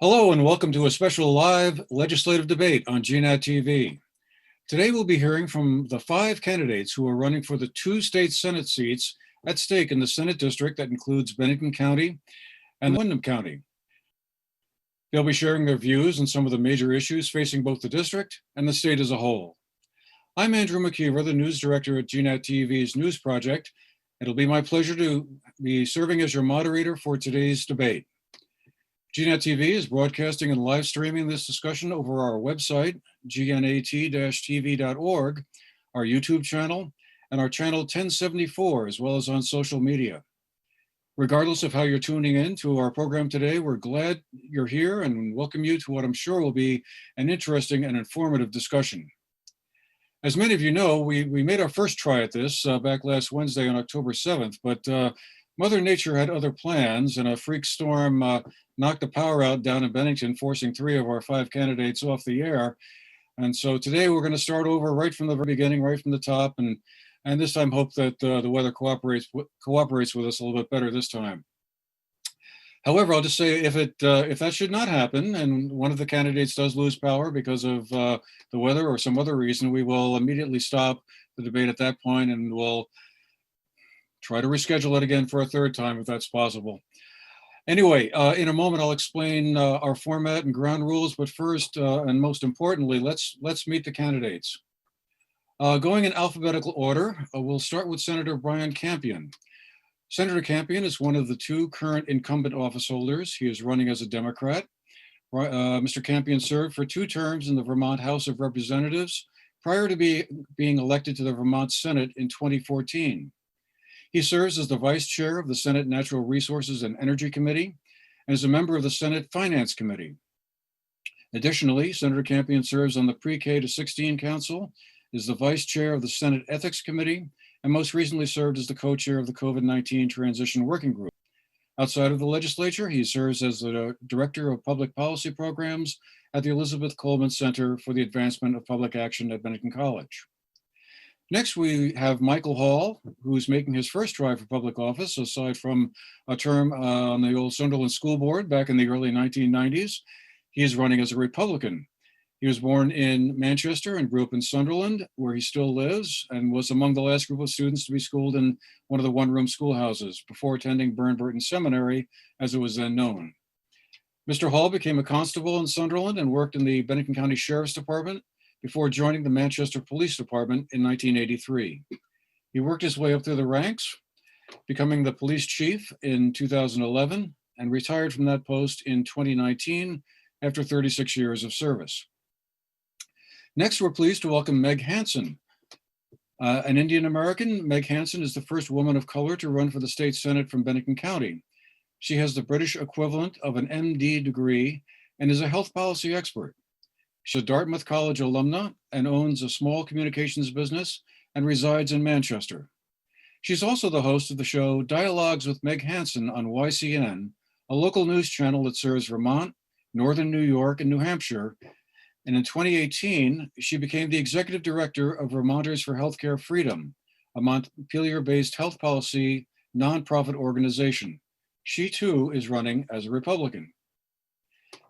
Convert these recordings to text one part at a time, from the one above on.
Hello and welcome to a special live legislative debate on GNAT-TV. Today we'll be hearing from the 5 candidates who are running for the 2 state Senate seats at stake in the Senate district that includes Bennington County and Windham County. They'll be sharing their views on some of the major issues facing both the district and the state as a whole. I'm Andrew McKeever, the news director at GNAT-TV's News Project. It'll be my pleasure to be serving as your moderator for today's debate. GNAT-TV is broadcasting and live streaming this discussion over our website, gnat-tv.org, our YouTube channel, and our channel 1074, as well as on social media. Regardless of how you're tuning in to our program today, we're glad you're here and welcome you to what I'm sure will be an interesting and informative discussion. As many of you know, we made our first try at this back last Wednesday on October 7th, but Mother Nature had other plans, and a freak storm knocked the power out down in Bennington, forcing 3 of our 5 candidates off the air. And so today we're going to start over right from the very beginning, right from the top, and this time hope that the weather cooperates with us a little bit better this time. However, I'll just say if that should not happen and one of the candidates does lose power because of the weather or some other reason, we will immediately stop the debate at that point and we'll try to reschedule it again for a third time if that's possible. Anyway, in a moment I'll explain our format and ground rules, but first and most importantly, let's meet the candidates. Going in alphabetical order, we'll start with Senator Brian Campion. Senator Campion is one of the 2 current incumbent office holders. He is running as a Democrat. Mr. Campion served for 2 terms in the Vermont House of Representatives prior to being elected to the Vermont Senate in 2014. He serves as the Vice Chair of the Senate Natural Resources and Energy Committee and is a member of the Senate Finance Committee. Additionally, Senator Campion serves on the Pre-K to 16 Council, is the Vice Chair of the Senate Ethics Committee, and most recently served as the co-chair of the COVID-19 Transition Working Group. Outside of the legislature, he serves as the Director of Public Policy Programs at the Elizabeth Coleman Center for the Advancement of Public Action at Bennington College. Next, we have Michael Hall, who's making his first try for public office, aside from a term on the old Sunderland School Board back in the early 1990s. He is running as a Republican. He was born in Manchester and grew up in Sunderland, where he still lives, and was among the last group of students to be schooled in one of the one-room schoolhouses before attending Burton Seminary, as it was then known. Mr. Hall became a constable in Sunderland and worked in the Bennington County Sheriff's Department before joining the Manchester Police Department in 1983. He worked his way up through the ranks, becoming the police chief in 2011 and retired from that post in 2019 after 36 years of service. Next, we're pleased to welcome Meg Hansen. An Indian American, Meg Hansen is the first woman of color to run for the state Senate from Bennington County. She has the British equivalent of an MD degree and is a health policy expert. She's a Dartmouth College alumna and owns a small communications business and resides in Manchester. She's also the host of the show Dialogues with Meg Hansen on YCN, a local news channel that serves Vermont, Northern New York, and New Hampshire. And in 2018, she became the executive director of Vermonters for Healthcare Freedom, a Montpelier-based health policy nonprofit organization. She too is running as a Republican.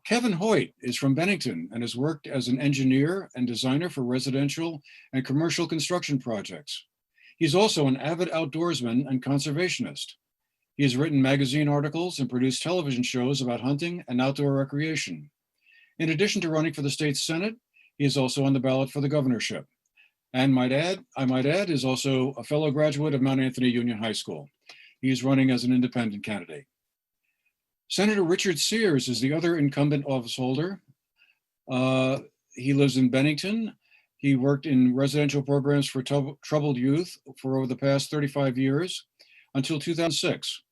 Kevin Hoyt is from Bennington and has worked as an engineer and designer for residential and commercial construction projects. He's also an avid outdoorsman and conservationist. He has written magazine articles and produced television shows about hunting and outdoor recreation. In addition to running for the state Senate, he is also on the ballot for the governorship. And I might add, is also a fellow graduate of Mount Anthony Union High School. He is running as an independent candidate. Senator Richard Sears is the other incumbent office holder. He lives in Bennington. He worked in residential programs for troubled youth for over the past 35 years until 2006.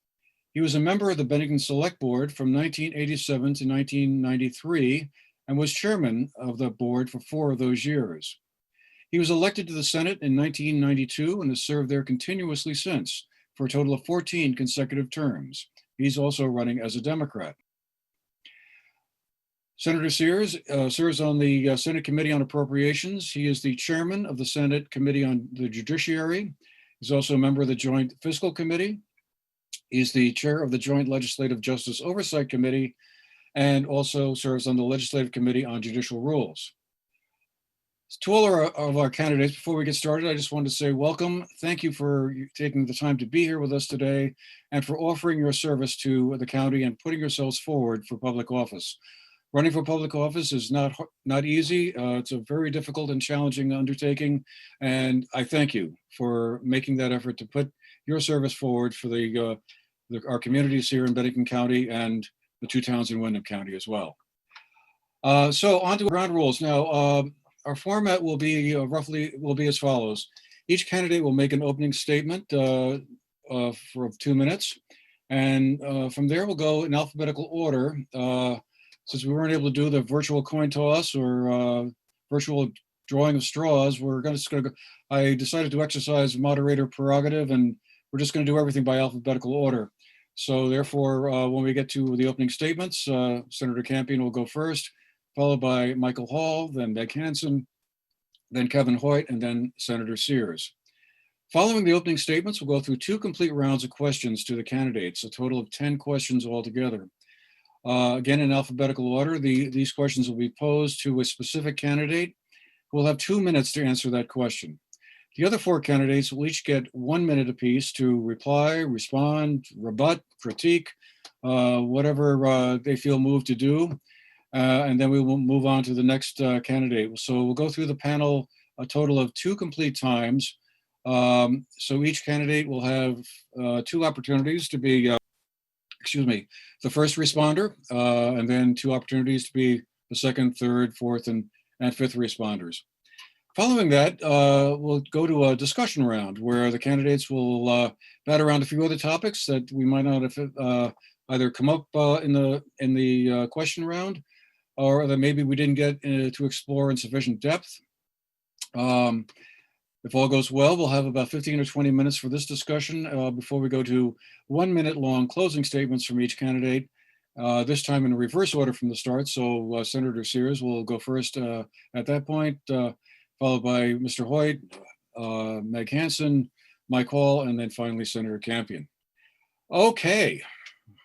He was a member of the Bennington Select Board from 1987 to 1993 and was chairman of the board for 4 of those years. He was elected to the Senate in 1992 and has served there continuously since for a total of 14 consecutive terms. He's also running as a Democrat. Senator Sears serves on the Senate Committee on Appropriations. He is the chairman of the Senate Committee on the Judiciary. He's also a member of the Joint Fiscal Committee. He's the chair of the Joint Legislative Justice Oversight Committee and also serves on the Legislative Committee on Judicial Rules. To all of our candidates, before we get started, I just wanted to say welcome. Thank you for taking the time to be here with us today and for offering your service to the county and putting yourselves forward for public office. Running for public office is not easy. It's a very difficult and challenging undertaking, and I thank you for making that effort to put your service forward for our communities here in Bennington County and the two towns in Windham County as well. So on to ground rules. Now, our format will be as follows. Each candidate will make an opening statement for 2 minutes, and from there we'll go in alphabetical order. Since we weren't able to do the virtual coin toss or virtual drawing of straws, I decided to exercise moderator prerogative, and we're just going to do everything by alphabetical order. So therefore, when we get to the opening statements, Senator Campion will go first, followed by Michael Hall, then Meg Hansen, then Kevin Hoyt, and then Senator Sears. Following the opening statements, we'll go through 2 complete rounds of questions to the candidates, a total of 10 questions altogether. Again, in alphabetical order, these questions will be posed to a specific candidate who will have 2 minutes to answer that question. The other 4 candidates will each get 1 minute apiece to reply, respond, rebut, critique, whatever they feel moved to do. And then we will move on to the next candidate. So we'll go through the panel a total of 2 complete times. So each candidate will have 2 opportunities to be the first responder, and then 2 opportunities to be the second, third, fourth, and 5th responders. Following that, we'll go to a discussion round where the candidates will bat around a few other topics that we might not have either come up in the question round, or that maybe we didn't get to explore in sufficient depth. If all goes well, we'll have about 15 or 20 minutes for this discussion before we go to 1 minute long closing statements from each candidate, this time in reverse order from the start. So Senator Sears will go first at that point, followed by Mr. Hoyt, Meg Hansen, Mike Hall, and then finally Senator Campion. Okay,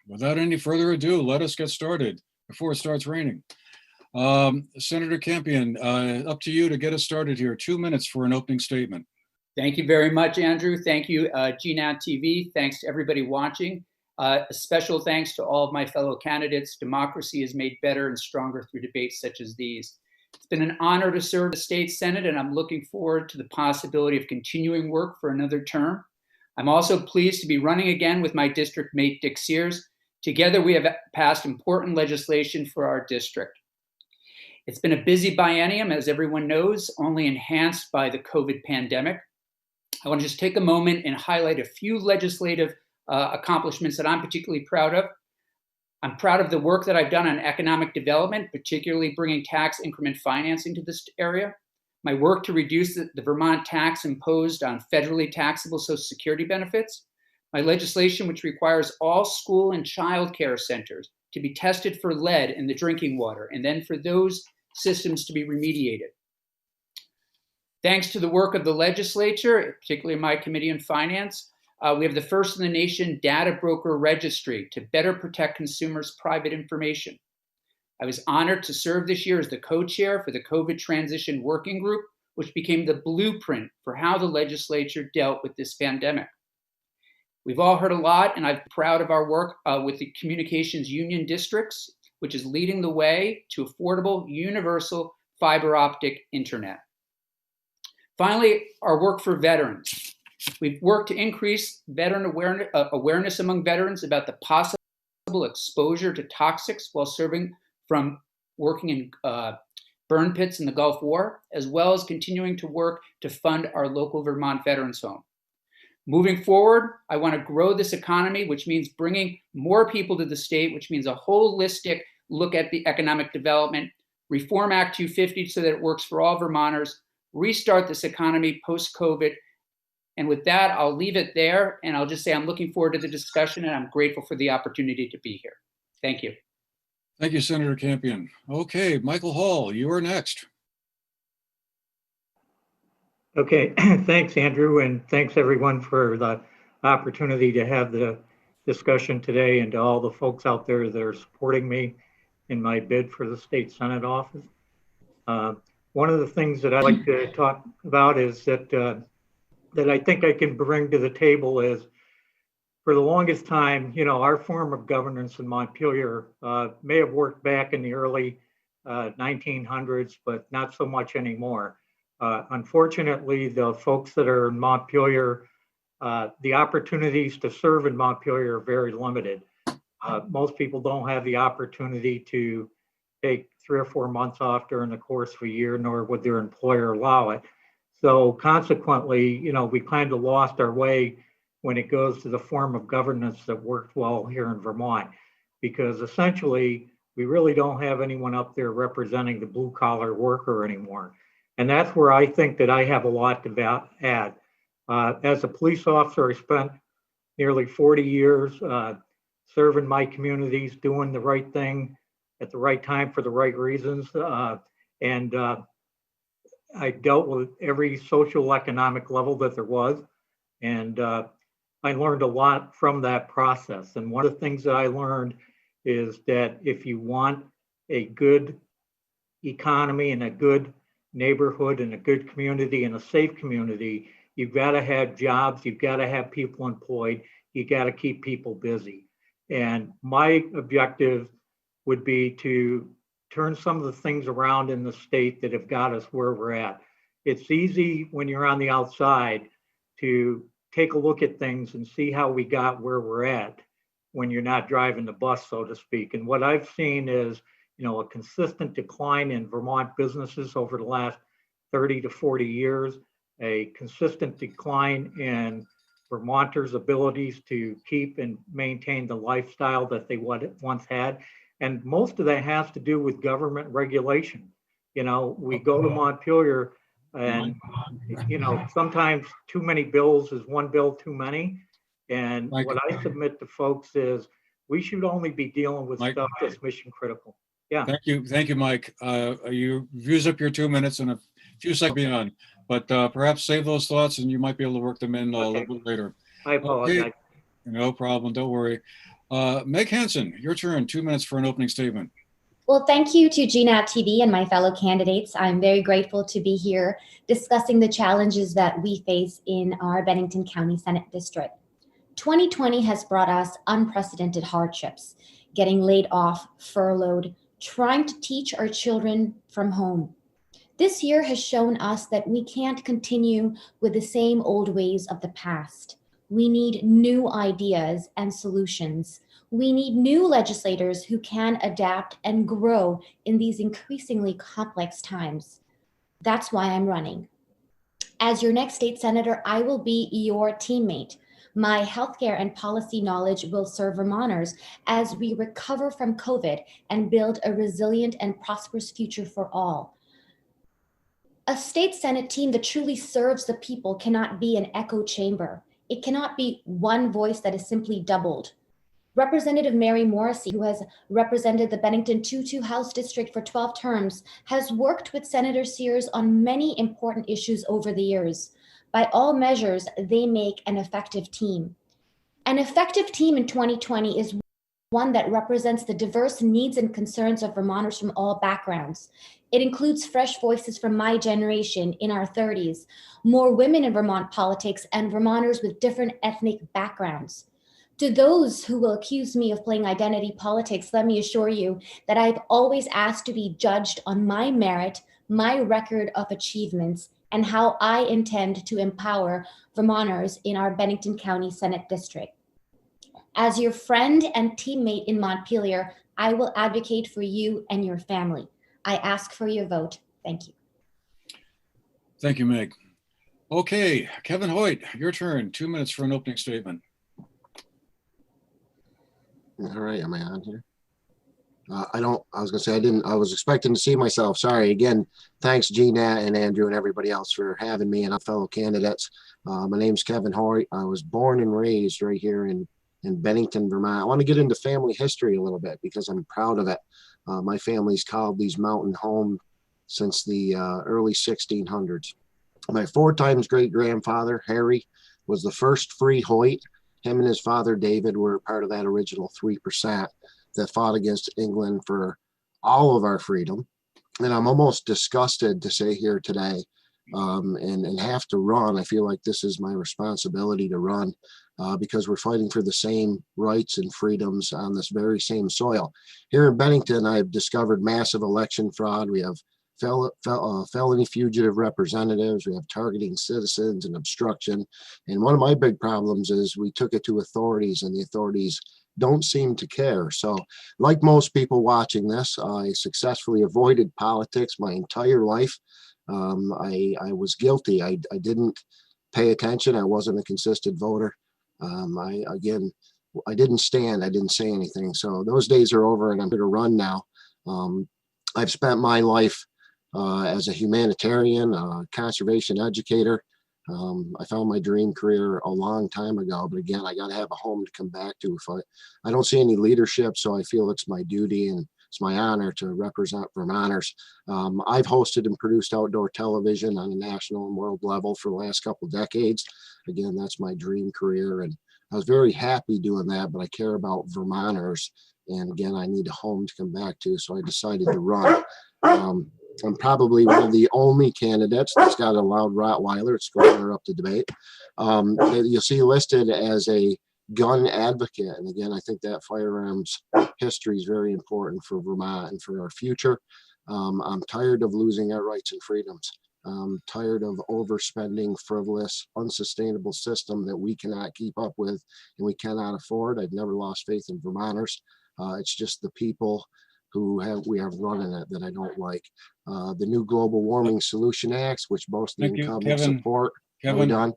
without any further ado, let us get started before it starts raining. Senator Campion, up to you to get us started here. 2 minutes for an opening statement. Thank you very much, Andrew. Thank you, GNAT-TV. Thanks to everybody watching. A special thanks to all of my fellow candidates. Democracy is made better and stronger through debates such as these. It's been an honor to serve the state Senate, and I'm looking forward to the possibility of continuing work for another term. I'm also pleased to be running again with my district mate, Dick Sears. Together, we have passed important legislation for our district. It's been a busy biennium, as everyone knows, only enhanced by the COVID pandemic. I want to just take a moment and highlight a few legislative accomplishments that I'm particularly proud of. I'm proud of the work that I've done on economic development, particularly bringing tax increment financing to this area. My work to reduce the Vermont tax imposed on federally taxable Social Security benefits. My legislation, which requires all school and child care centers to be tested for lead in the drinking water, and then for those systems to be remediated. Thanks to the work of the legislature, particularly my Committee on Finance, we have the first in the nation data broker registry to better protect consumers' private information. I was honored to serve this year as the co-chair for the COVID Transition Working Group, which became the blueprint for how the legislature dealt with this pandemic. We've all heard a lot, and I'm proud of our work with the communications union districts, which is leading the way to affordable, universal fiber optic internet. Finally, our work for veterans. We've worked to increase veteran awareness among veterans about the possible exposure to toxics while serving from working in burn pits in the Gulf War, as well as continuing to work to fund our local Vermont Veterans Home. Moving forward, I want to grow this economy, which means bringing more people to the state, which means a holistic look at the economic development, reform Act 250 so that it works for all Vermonters, restart this economy post-COVID. And with that, I'll leave it there. And I'll just say I'm looking forward to the discussion, and I'm grateful for the opportunity to be here. Thank you. Thank you, Senator Campion. Okay, Michael Hall, you are next. Okay, thanks, Andrew, and thanks everyone for the opportunity to have the discussion today, and to all the folks out there that are supporting me. in my bid for the state Senate office. One of the things that I like to talk about is that I think I can bring to the table is, for the longest time, our form of governance in Montpelier may have worked back in the early 1900s, but not so much anymore. Unfortunately, the folks that are in Montpelier, the opportunities to serve in Montpelier are very limited. Most people don't have the opportunity to take 3 or 4 months off during the course of a year, nor would their employer allow it. So consequently, we kind of lost our way when it goes to the form of governance that worked well here in Vermont, because essentially we really don't have anyone up there representing the blue collar worker anymore. And that's where I think that I have a lot to add. As a police officer, I spent nearly 40 years serving my communities, doing the right thing at the right time for the right reasons. And I dealt with every social economic level that there was. And I learned a lot from that process. And one of the things that I learned is that if you want a good economy and a good neighborhood and a good community and a safe community, you've got to have jobs, you've got to have people employed, you got to keep people busy. And my objective would be to turn some of the things around in the state that have got us where we're at. It's easy when you're on the outside to take a look at things and see how we got where we're at when you're not driving the bus, so to speak. And what I've seen is, a consistent decline in Vermont businesses over the last 30 to 40 years, a consistent decline in Vermonters' abilities to keep and maintain the lifestyle that they once had. And most of that has to do with government regulation. We go to Montpelier and, sometimes too many bills is one bill too many. And what I submit to folks is we should only be dealing with stuff that's mission critical. Yeah. Thank you, Mike. You used up your 2 minutes and a few seconds beyond, but perhaps save those thoughts and you might be able to work them in a little bit later. I apologize. Okay. No problem. Don't worry. Meg Hansen, your turn. 2 minutes for an opening statement. Well, thank you to GNAT-TV and my fellow candidates. I'm very grateful to be here discussing the challenges that we face in our Bennington County Senate District. 2020 has brought us unprecedented hardships, getting laid off, furloughed, trying to teach our children from home. This year has shown us that we can't continue with the same old ways of the past. We need new ideas and solutions. We need new legislators who can adapt and grow in these increasingly complex times. That's why I'm running. As your next state senator, I will be your teammate. My healthcare and policy knowledge will serve Vermonters as we recover from COVID and build a resilient and prosperous future for all. A state Senate team that truly serves the people cannot be an echo chamber. It cannot be one voice that is simply doubled. Representative Mary Morrissey, who has represented the Bennington 2-2 House District for 12 terms, has worked with Senator Sears on many important issues over the years. By all measures, they make an effective team. An effective team in 2020 is one that represents the diverse needs and concerns of Vermonters from all backgrounds. It includes fresh voices from my generation in our 30s, more women in Vermont politics, and Vermonters with different ethnic backgrounds. To those who will accuse me of playing identity politics, let me assure you that I've always asked to be judged on my merit, my record of achievements, and how I intend to empower Vermonters in our Bennington County Senate District. As your friend and teammate in Montpelier, I will advocate for you and your family. I ask for your vote. Thank you. Thank you, Meg. Okay, Kevin Hoyt, your turn. 2 minutes for an opening statement. All right, am I on here? I was expecting to see myself. Sorry. Again, thanks GNAT and Andrew and everybody else for having me and our fellow candidates. My name's Kevin Hoyt. I was born and raised right here in Bennington, Vermont. I want to get into family history a little bit because I'm proud of it. My family's called these mountain home since the early 1600s. My 4 times great-grandfather, Harry, was the first free Hoyt. Him and his father, David, were part of that original 3% that fought against England for all of our freedom. And I'm almost disgusted to say here today and have to run. I feel like this is my responsibility to run because we're fighting for the same rights and freedoms on this very same soil. Here in Bennington, I've discovered massive election fraud. We have felony fugitive representatives. We have targeting citizens and obstruction. And one of my big problems is we took it to authorities and the authorities don't seem to care. So like most people watching this, I successfully avoided politics my entire life. I was guilty. I didn't pay attention. I wasn't a consistent voter. I didn't stand. I didn't say anything. So those days are over and I'm here to run now. I've spent my life as a humanitarian, conservation educator. I found my dream career a long time ago, but again, I got to have a home to come back to. If I don't see any leadership, so I feel it's my duty and it's my honor to represent Vermonters. I've hosted and produced outdoor television on a national and world level for the last couple of decades. Again, that's my dream career, and I was very happy doing that, but I care about Vermonters, and again, I need a home to come back to, so I decided to run. I'm probably one of the only candidates that's got a loud Rottweiler. It's going up to debate. You'll see listed as a gun advocate. And again, I think that firearms history is very important for Vermont and for our future. I'm tired of losing our rights and freedoms. I'm tired of overspending, frivolous, unsustainable system that we cannot keep up with and we cannot afford. I've never lost faith in Vermonters. It's just the people who we have running it that I don't like. The new Global Warming Solution Acts, which most of the incumbents support. Are we done?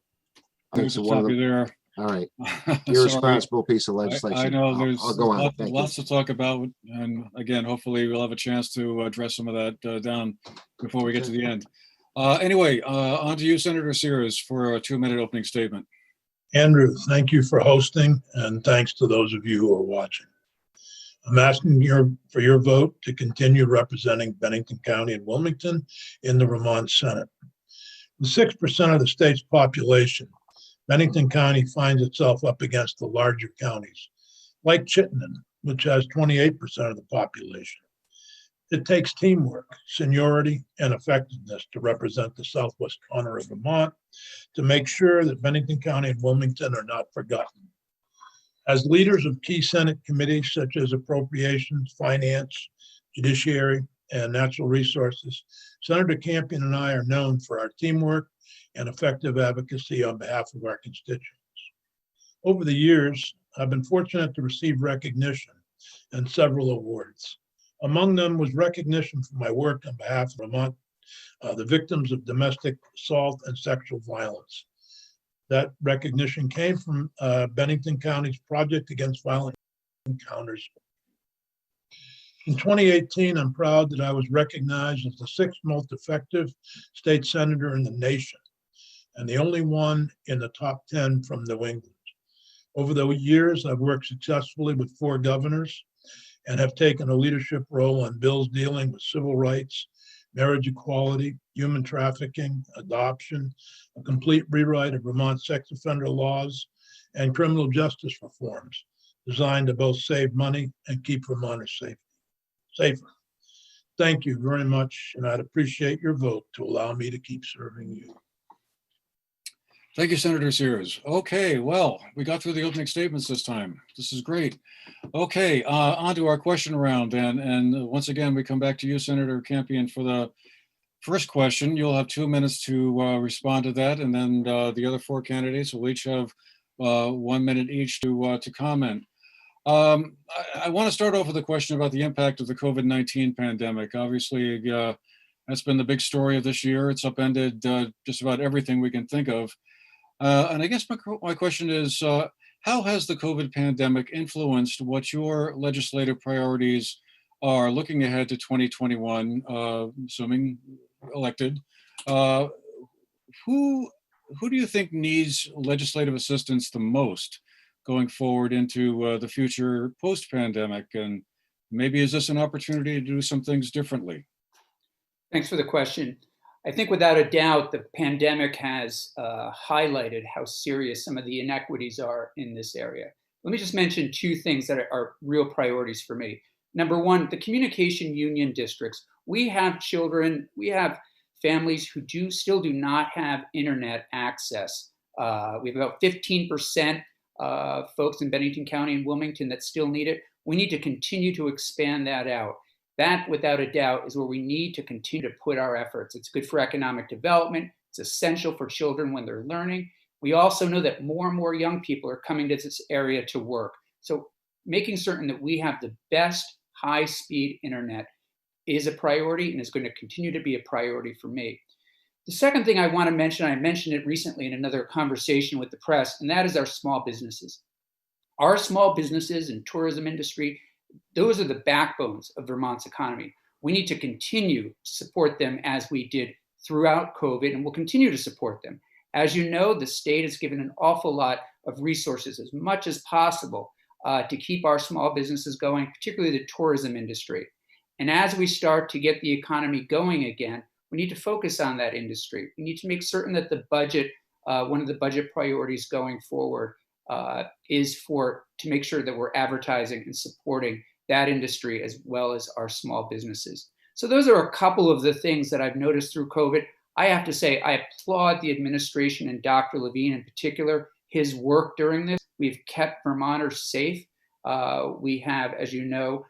I think so. One of them. There. All right. Irresponsible piece of legislation. I know there's I'll go on. lots to talk about. And again, hopefully we'll have a chance to address some of that down before we get to the end. Anyway, on to you, Senator Sears, for a 2-minute opening statement. Andrew, thank you for hosting, and thanks to those of you who are watching. I'm asking for your vote to continue representing Bennington County and Wilmington in the Vermont Senate. With 6% of the state's population, Bennington County finds itself up against the larger counties, like Chittenden, which has 28% of the population. It takes teamwork, seniority, and effectiveness to represent the southwest corner of Vermont to make sure that Bennington County and Wilmington are not forgotten. As leaders of key Senate committees such as Appropriations, Finance, Judiciary, and Natural Resources, Senator Campion and I are known for our teamwork and effective advocacy on behalf of our constituents. Over the years, I've been fortunate to receive recognition and several awards. Among them was recognition for my work on behalf of Vermont, the victims of domestic assault and sexual violence. That recognition came from Bennington County's Project Against Violent Encounters. In 2018, I'm proud that I was recognized as the 6th most effective state senator in the nation and the only one in the top 10 from New England. Over the years, I've worked successfully with 4 governors and have taken a leadership role on bills dealing with civil rights, marriage equality, human trafficking, adoption, a complete rewrite of Vermont sex offender laws, and criminal justice reforms designed to both save money and keep Vermonters safer. Thank you very much, and I'd appreciate your vote to allow me to keep serving you. Thank you, Senator Sears. Okay, well, we got through the opening statements this time. This is great. Okay, on to our question round. And once again, we come back to you, Senator Campion, for the first question. You'll have 2 minutes to respond to that. And then the other 4 candidates will each have 1 minute each to comment. I want to start off with a question about the impact of the COVID-19 pandemic. Obviously, that's been the big story of this year. It's upended just about everything we can think of. And I guess my question is, how has the COVID pandemic influenced what your legislative priorities are looking ahead to 2021, assuming elected? Who do you think needs legislative assistance the most going forward into the future post-pandemic? And maybe is this an opportunity to do some things differently? Thanks for the question. I think without a doubt, the pandemic has highlighted how serious some of the inequities are in this area. Let me just mention 2 things that are real priorities for me. Number one, the communication union districts. We have children, we have families who still do not have internet access. We have about 15% folks in Bennington County and Wilmington that still need it. We need to continue to expand that out. That, without a doubt, is where we need to continue to put our efforts. It's good for economic development. It's essential for children when they're learning. We also know that more and more young people are coming to this area to work. So making certain that we have the best high-speed internet is a priority and is going to continue to be a priority for me. The second thing I want to mention, I mentioned it recently in another conversation with the press, and that is our small businesses. Our small businesses and tourism industry, those are the backbones of Vermont's economy. We need to continue to support them as we did throughout COVID, and we'll continue to support them. As you know, the state has given an awful lot of resources, as much as possible, to keep our small businesses going, particularly the tourism industry. And as we start to get the economy going again, we need to focus on that industry. We need to make certain that the budget, one of the budget priorities going forward, is to make sure that we're advertising and supporting that industry as well as our small businesses. So those are a couple of the things that I've noticed through COVID. I have to say, I applaud the administration and Dr. Levine in particular, his work during this. We've kept Vermonters safe. We have, as you know,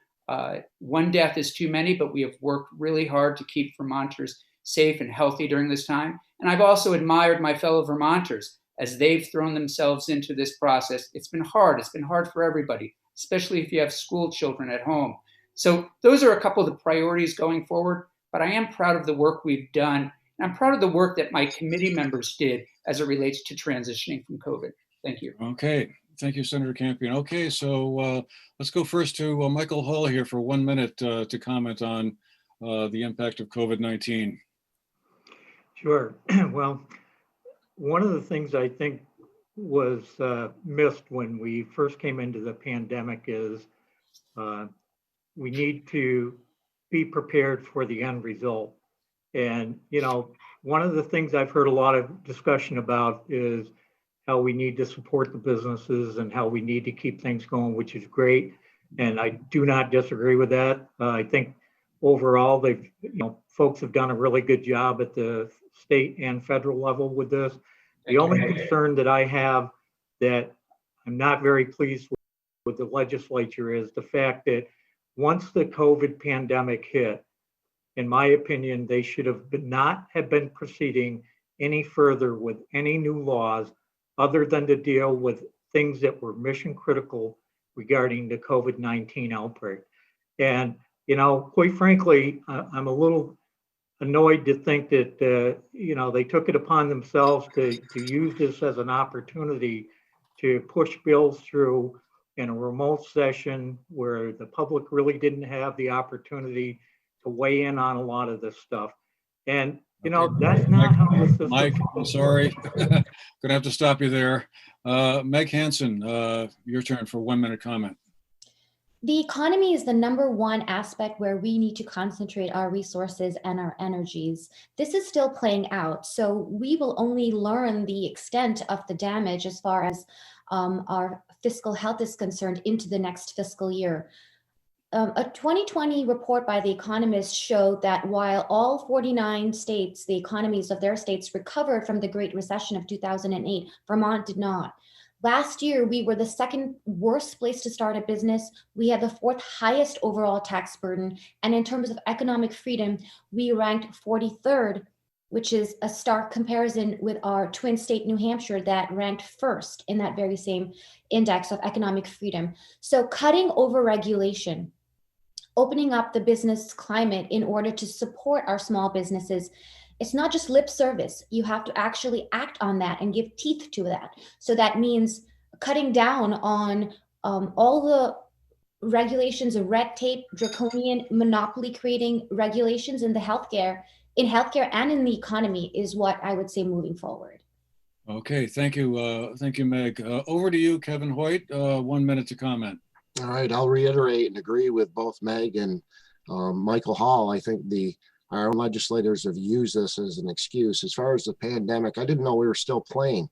one death is too many, but we have worked really hard to keep Vermonters safe and healthy during this time. And I've also admired my fellow Vermonters as they've thrown themselves into this process. It's been hard. It's been hard for everybody, especially if you have school children at home. So those are a couple of the priorities going forward, but I am proud of the work we've done. And I'm proud of the work that my committee members did as it relates to transitioning from COVID. Thank you. Okay. Thank you, Senator Campion. Okay, so let's go first to Michael Hall here for 1 minute to comment on the impact of COVID-19. Sure. Well, one of the things I think was missed when we first came into the pandemic is we need to be prepared for the end result. And, you know, one of the things I've heard a lot of discussion about is how we need to support the businesses and how we need to keep things going, which is great. And I do not disagree with that. I think overall, folks have done a really good job at the state and federal level with this. The only concern that I have that I'm not very pleased with the legislature is the fact that once the COVID pandemic hit, in my opinion, they should have not have been proceeding any further with any new laws other than to deal with things that were mission critical regarding the COVID-19 outbreak. And, you know, quite frankly, I'm a little annoyed to think that, they took it upon themselves to use this as an opportunity to push bills through in a remote session where the public really didn't have the opportunity to weigh in on a lot of this stuff. And, that's not how the system. Mike, I'm sorry. Gonna have to stop you there. Meg Hansen, your turn for 1 minute comment. The economy is the number one aspect where we need to concentrate our resources and our energies. This is still playing out, so we will only learn the extent of the damage as far as our fiscal health is concerned into the next fiscal year. A 2020 report by The Economist showed that while all 49 states, the economies of their states recovered from the Great Recession of 2008, Vermont did not. Last year, we were the second worst place to start a business. We had the fourth highest overall tax burden. And in terms of economic freedom, we ranked 43rd, which is a stark comparison with our twin state, New Hampshire, that ranked first in that very same index of economic freedom. So cutting over regulation, opening up the business climate in order to support our small businesses, it's not just lip service. You have to actually act on that and give teeth to that. So that means cutting down on all the regulations of red tape, draconian, monopoly creating regulations in healthcare and in the economy is what I would say moving forward. Okay, thank you. Thank you, Meg. Over to you, Kevin Hoyt, 1 minute to comment. All right, I'll reiterate and agree with both Meg and Michael Hall. I think our own legislators have used this as an excuse. As far as the pandemic, I didn't know we were still playing.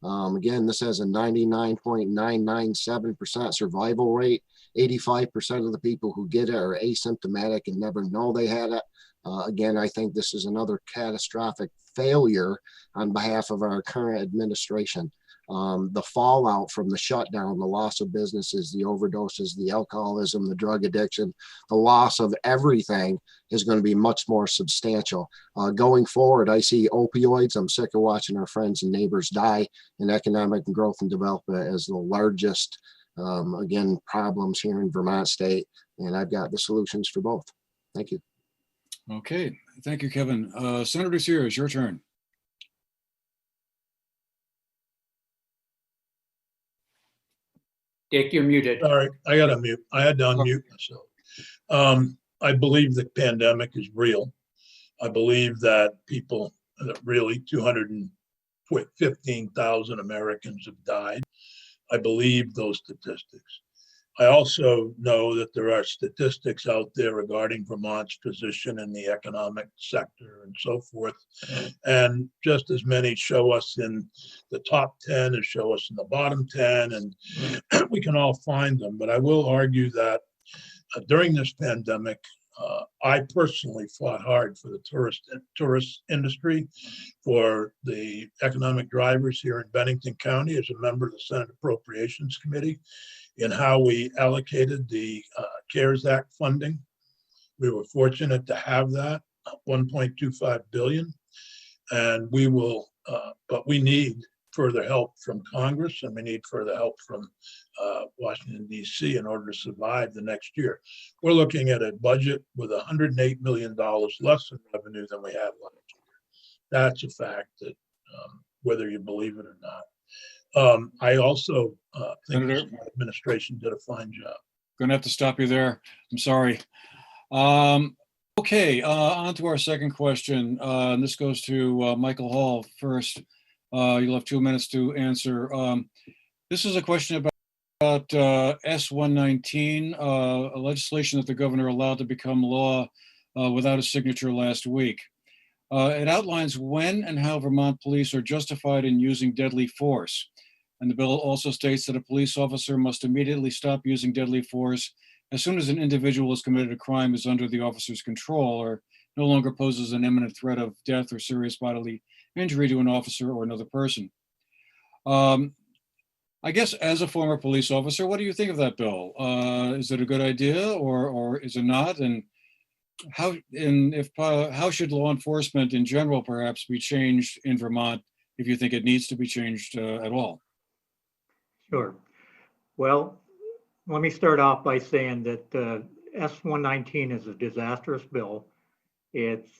Again, this has a 99.997% survival rate. 85% of the people who get it are asymptomatic and never know they had it. Again, I think this is another catastrophic failure on behalf of our current administration. The fallout from the shutdown, the loss of businesses, the overdoses, the alcoholism, the drug addiction, the loss of everything is going to be much more substantial. Going forward, I see opioids. I'm sick of watching our friends and neighbors die, and economic growth and development as the largest, again, problems here in Vermont state. And I've got the solutions for both. Thank you. Okay, thank you, Kevin. Senator Sears, your turn. Dick, you're muted. Sorry, I got to mute. I had to unmute myself. I believe the pandemic is real. I believe that people, really 215,000 Americans have died. I believe those statistics. I also know that there are statistics out there regarding Vermont's position in the economic sector and so forth. And just as many show us in the top 10 as show us in the bottom 10, and we can all find them. But I will argue that during this pandemic, I personally fought hard for the tourist industry, for the economic drivers here in Bennington County as a member of the Senate Appropriations Committee, in how we allocated the CARES Act funding. We were fortunate to have that, 1.25 billion, and we will, but we need further help from Congress, and we need further help from Washington, D.C. in order to survive the next year. We're looking at a budget with $108 million less in revenue than we had last year. That's a fact that whether you believe it or not. I also think the administration did a fine job. Gonna have to stop you there. I'm sorry. Okay, on to our second question. And this goes to Michael Hall first. You'll have 2 minutes to answer. This is a question about S-119, a legislation that the governor allowed to become law without a signature last week. It outlines when and how Vermont police are justified in using deadly force. And the bill also states that a police officer must immediately stop using deadly force as soon as an individual has committed a crime is under the officer's control or no longer poses an imminent threat of death or serious bodily injury to an officer or another person. I guess as a former police officer, what do you think of that bill? Is it a good idea or is it not? And how should law enforcement in general perhaps be changed in Vermont if you think it needs to be changed at all? Sure. Well, let me start off by saying that S-119 is a disastrous bill. It's,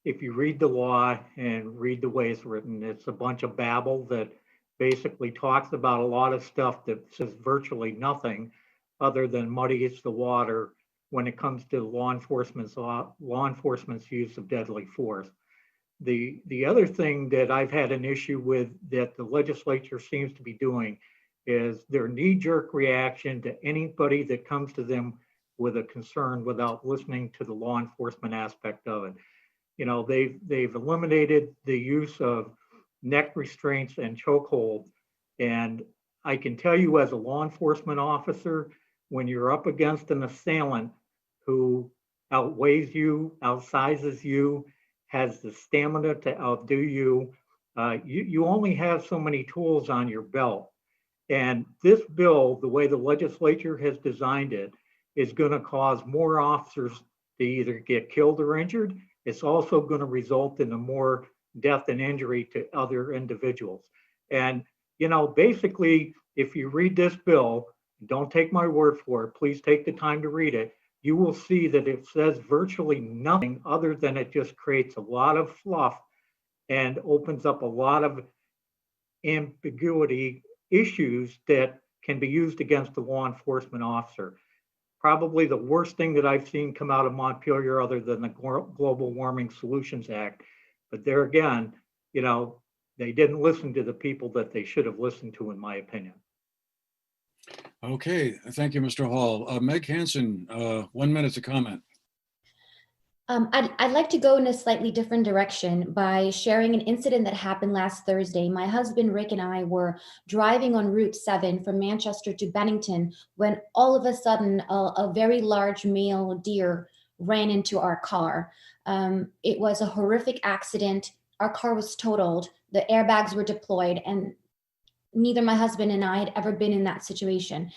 if you read the law and read the way it's written, it's a bunch of babble that basically talks about a lot of stuff that says virtually nothing other than muddies the water when it comes to law enforcement's use of deadly force. The other thing that I've had an issue with that the legislature seems to be doing is their knee-jerk reaction to anybody that comes to them with a concern without listening to the law enforcement aspect of it. You know, they've eliminated the use of neck restraints and chokehold. And I can tell you as a law enforcement officer, when you're up against an assailant who outweighs you, outsizes you, has the stamina to outdo you, you only have so many tools on your belt. And this bill, the way the legislature has designed it, is going to cause more officers to either get killed or injured. It's also going to result in a more death and injury to other individuals. And, you know, basically, if you read this bill, don't take my word for it, please take the time to read it, you will see that it says virtually nothing other than it just creates a lot of fluff and opens up a lot of ambiguity issues that can be used against the law enforcement officer. Probably the worst thing that I've seen come out of Montpelier other than the Global Warming Solutions Act. But there again, you know, they didn't listen to the people that they should have listened to, in my opinion. Okay, thank you, Mr. Hall. Meg Hansen, 1 minute to comment. I'd like to go in a slightly different direction by sharing an incident that happened last Thursday. My husband Rick and I were driving on Route 7 from Manchester to Bennington when all of a sudden a very large male deer ran into our car. It was a horrific accident. Our car was totaled. The airbags were deployed, and neither my husband and I had ever been in that situation.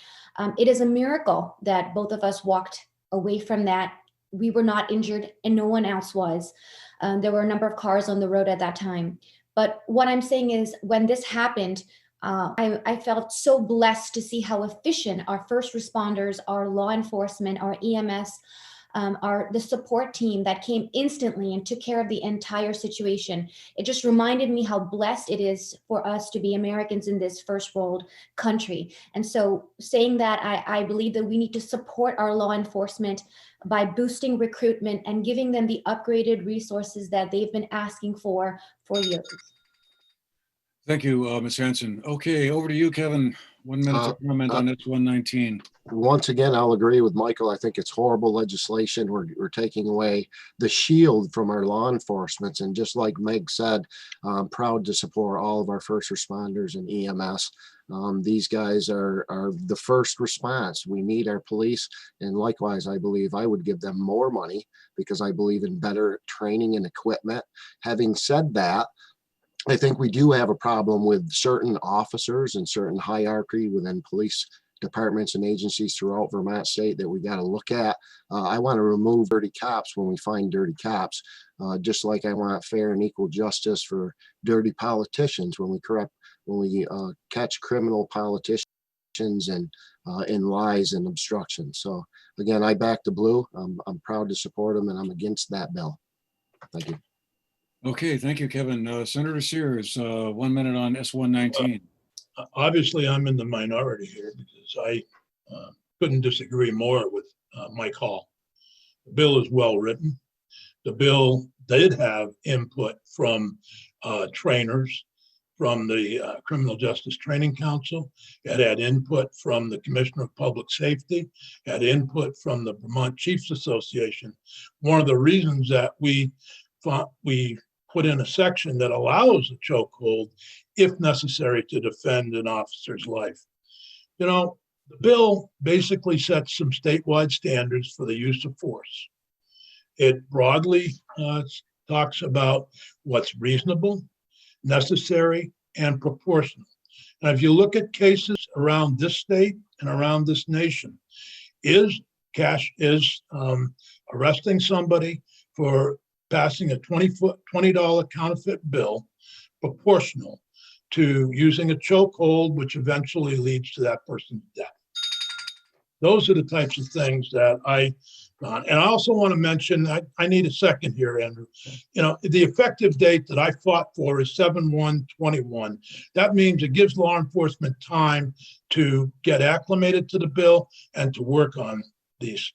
It is a miracle that both of us walked away from that. We were not injured and no one else was. There were a number of cars on the road at that time. But what I'm saying is when this happened, I felt so blessed to see how efficient our first responders, our law enforcement, our EMS, the support team that came instantly and took care of the entire situation. It just reminded me how blessed it is for us to be Americans in this first world country. And so saying that, I believe that we need to support our law enforcement by boosting recruitment and giving them the upgraded resources that they've been asking for years. Thank you, Ms. Hansen. Okay, over to you, Kevin. 1 minute to comment on S119. Once again, I'll agree with Michael. I think it's horrible legislation. We're taking away the shield from our law enforcement. And just like Meg said, I'm proud to support all of our first responders and EMS. These guys are the first response. We need our police. And likewise, I believe I would give them more money because I believe in better training and equipment. Having said that, I think we do have a problem with certain officers and certain hierarchy within police departments and agencies throughout Vermont state that we got to look at. I want to remove dirty cops when we find dirty cops, just like I want fair and equal justice for dirty politicians when we catch criminal politicians and in lies and obstruction. So again, I back the blue. I'm proud to support them, and I'm against that bill. Thank you. Okay, thank you, Kevin. Senator Sears, 1 minute on S119. Obviously, I'm in the minority here because I couldn't disagree more with Mike Hall. The bill is well written. The bill did have input from trainers from the Criminal Justice Training Council. It had input from the Commissioner of Public Safety, had input from the Vermont Chiefs Association. One of the reasons that we put in a section that allows a chokehold if necessary to defend an officer's life. You know, the bill basically sets some statewide standards for the use of force. It broadly talks about what's reasonable, necessary, and proportional. And if you look at cases around this state and around this nation, is arresting somebody for passing a $20 counterfeit bill proportional to using a chokehold, which eventually leads to that person's death. Those are the types of things that and I also want to mention, I need a second here, Andrew. You know, the effective date that I fought for is 7/1/21. That means it gives law enforcement time to get acclimated to the bill and to work on these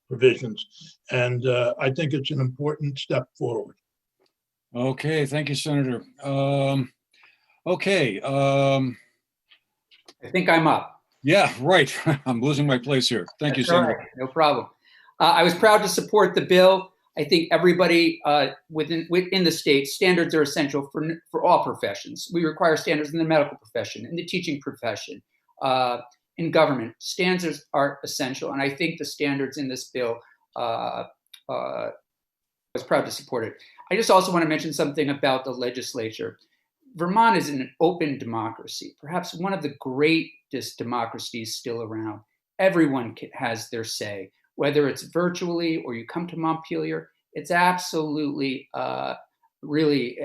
provisions. And I think it's an important step forward. Okay, thank you, Senator. Okay. I think I'm up. Yeah, right. I'm losing my place here. Thank you, That's all Senator. right. No problem. I was proud to support the bill. I think everybody within the state, standards are essential for all professions. We require standards in the medical profession, in the teaching profession, in government. Standards are essential, and I think the standards in this bill, I was proud to support it. I just also want to mention something about the legislature. Vermont is an open democracy, perhaps one of the greatest democracies still around. Everyone has their say, whether it's virtually or you come to Montpelier. It's absolutely, really,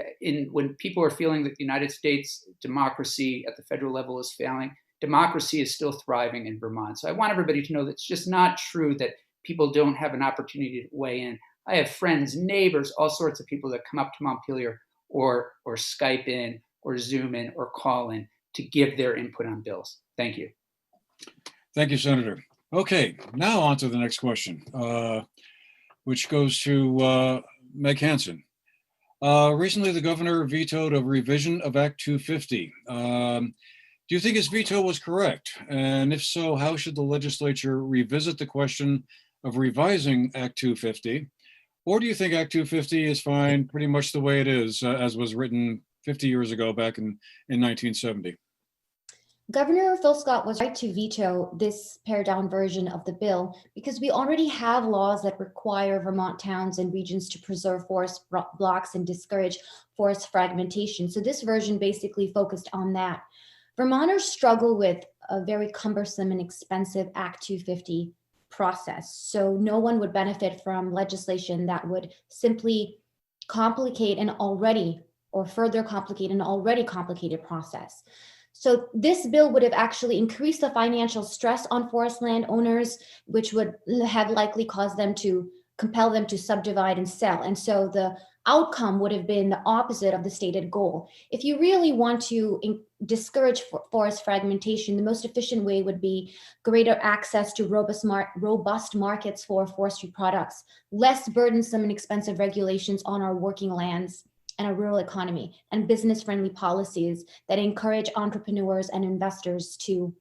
when people are feeling that the United States democracy at the federal level is failing, democracy is still thriving in Vermont. So I want everybody to know that it's just not true that people don't have an opportunity to weigh in. I have friends, neighbors, all sorts of people that come up to Montpelier or Skype in or Zoom in or call in to give their input on bills. Thank you. Thank you, Senator. Okay, now on to the next question, which goes to Meg Hansen. Recently, the governor vetoed a revision of Act 250. Do you think his veto was correct? And if so, how should the legislature revisit the question of revising Act 250 Or do you think Act 250 is fine pretty much the way it is, as was written 50 years ago back in 1970? Governor Phil Scott was right to veto this pared down version of the bill because we already have laws that require Vermont towns and regions to preserve forest blocks and discourage forest fragmentation. So this version basically focused on that. Vermonters struggle with a very cumbersome and expensive Act 250 process. So no one would benefit from legislation that would simply complicate an already or further complicate an already complicated process. So this bill would have actually increased the financial stress on forest land owners, which would have likely caused them to compel them to subdivide and sell. And so the outcome would have been the opposite of the stated goal. If you really want to discourage forest fragmentation, the most efficient way would be greater access to robust markets for forestry products, less burdensome and expensive regulations on our working lands and a rural economy, and business-friendly policies that encourage entrepreneurs and investors to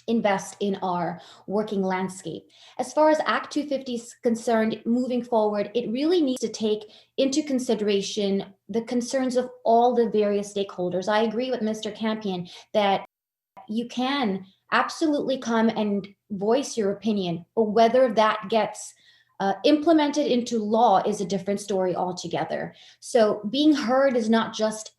invest in our working landscape. As far as Act 250 is concerned, moving forward, it really needs to take into consideration the concerns of all the various stakeholders. I agree with Mr. Campion that you can absolutely come and voice your opinion, but whether that gets implemented into law is a different story altogether. So being heard is not just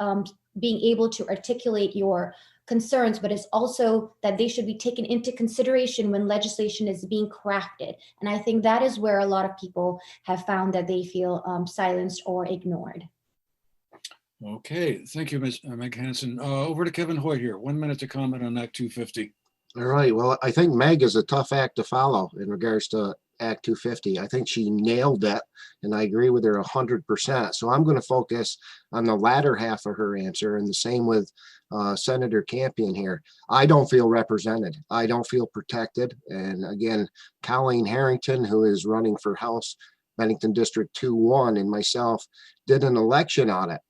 being able to articulate your concerns, but it's also that they should be taken into consideration when legislation is being crafted. And I think that is where a lot of people have found that they feel silenced or ignored. Okay, thank you, Ms. Meg Hansen. Over to Kevin Hoyt here. 1 minute to comment on Act 250. All right. Well, I think Meg is a tough act to follow in regards to Act 250. I think she nailed it, and I agree with her 100%. So I'm going to focus on the latter half of her answer, and the same with Senator Campion here. I don't feel represented. I don't feel protected. And again, Colleen Harrington, who is running for House Bennington District 2-1, and myself did an election audit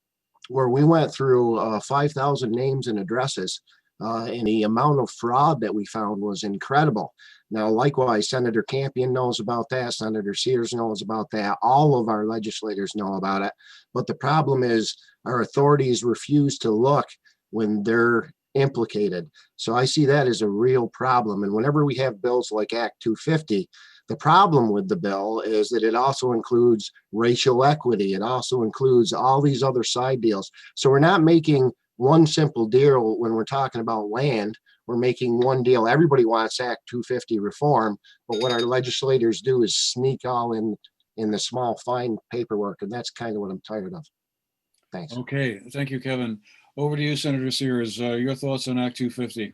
where we went through 5,000 names and addresses. And the amount of fraud that we found was incredible. Now, likewise, Senator Campion knows about that. Senator Sears knows about that. All of our legislators know about it. But the problem is our authorities refuse to look when they're implicated. So I see that as a real problem. And whenever we have bills like Act 250, the problem with the bill is that it also includes racial equity. It also includes all these other side deals. So we're not making one simple deal when we're talking about land. We're making one deal. Everybody wants Act 250 reform, but what our legislators do is sneak all in the small, fine paperwork, and that's kind of what I'm tired of. Thanks. Okay, thank you, Kevin. Over to you, Senator Sears. Your thoughts on Act 250?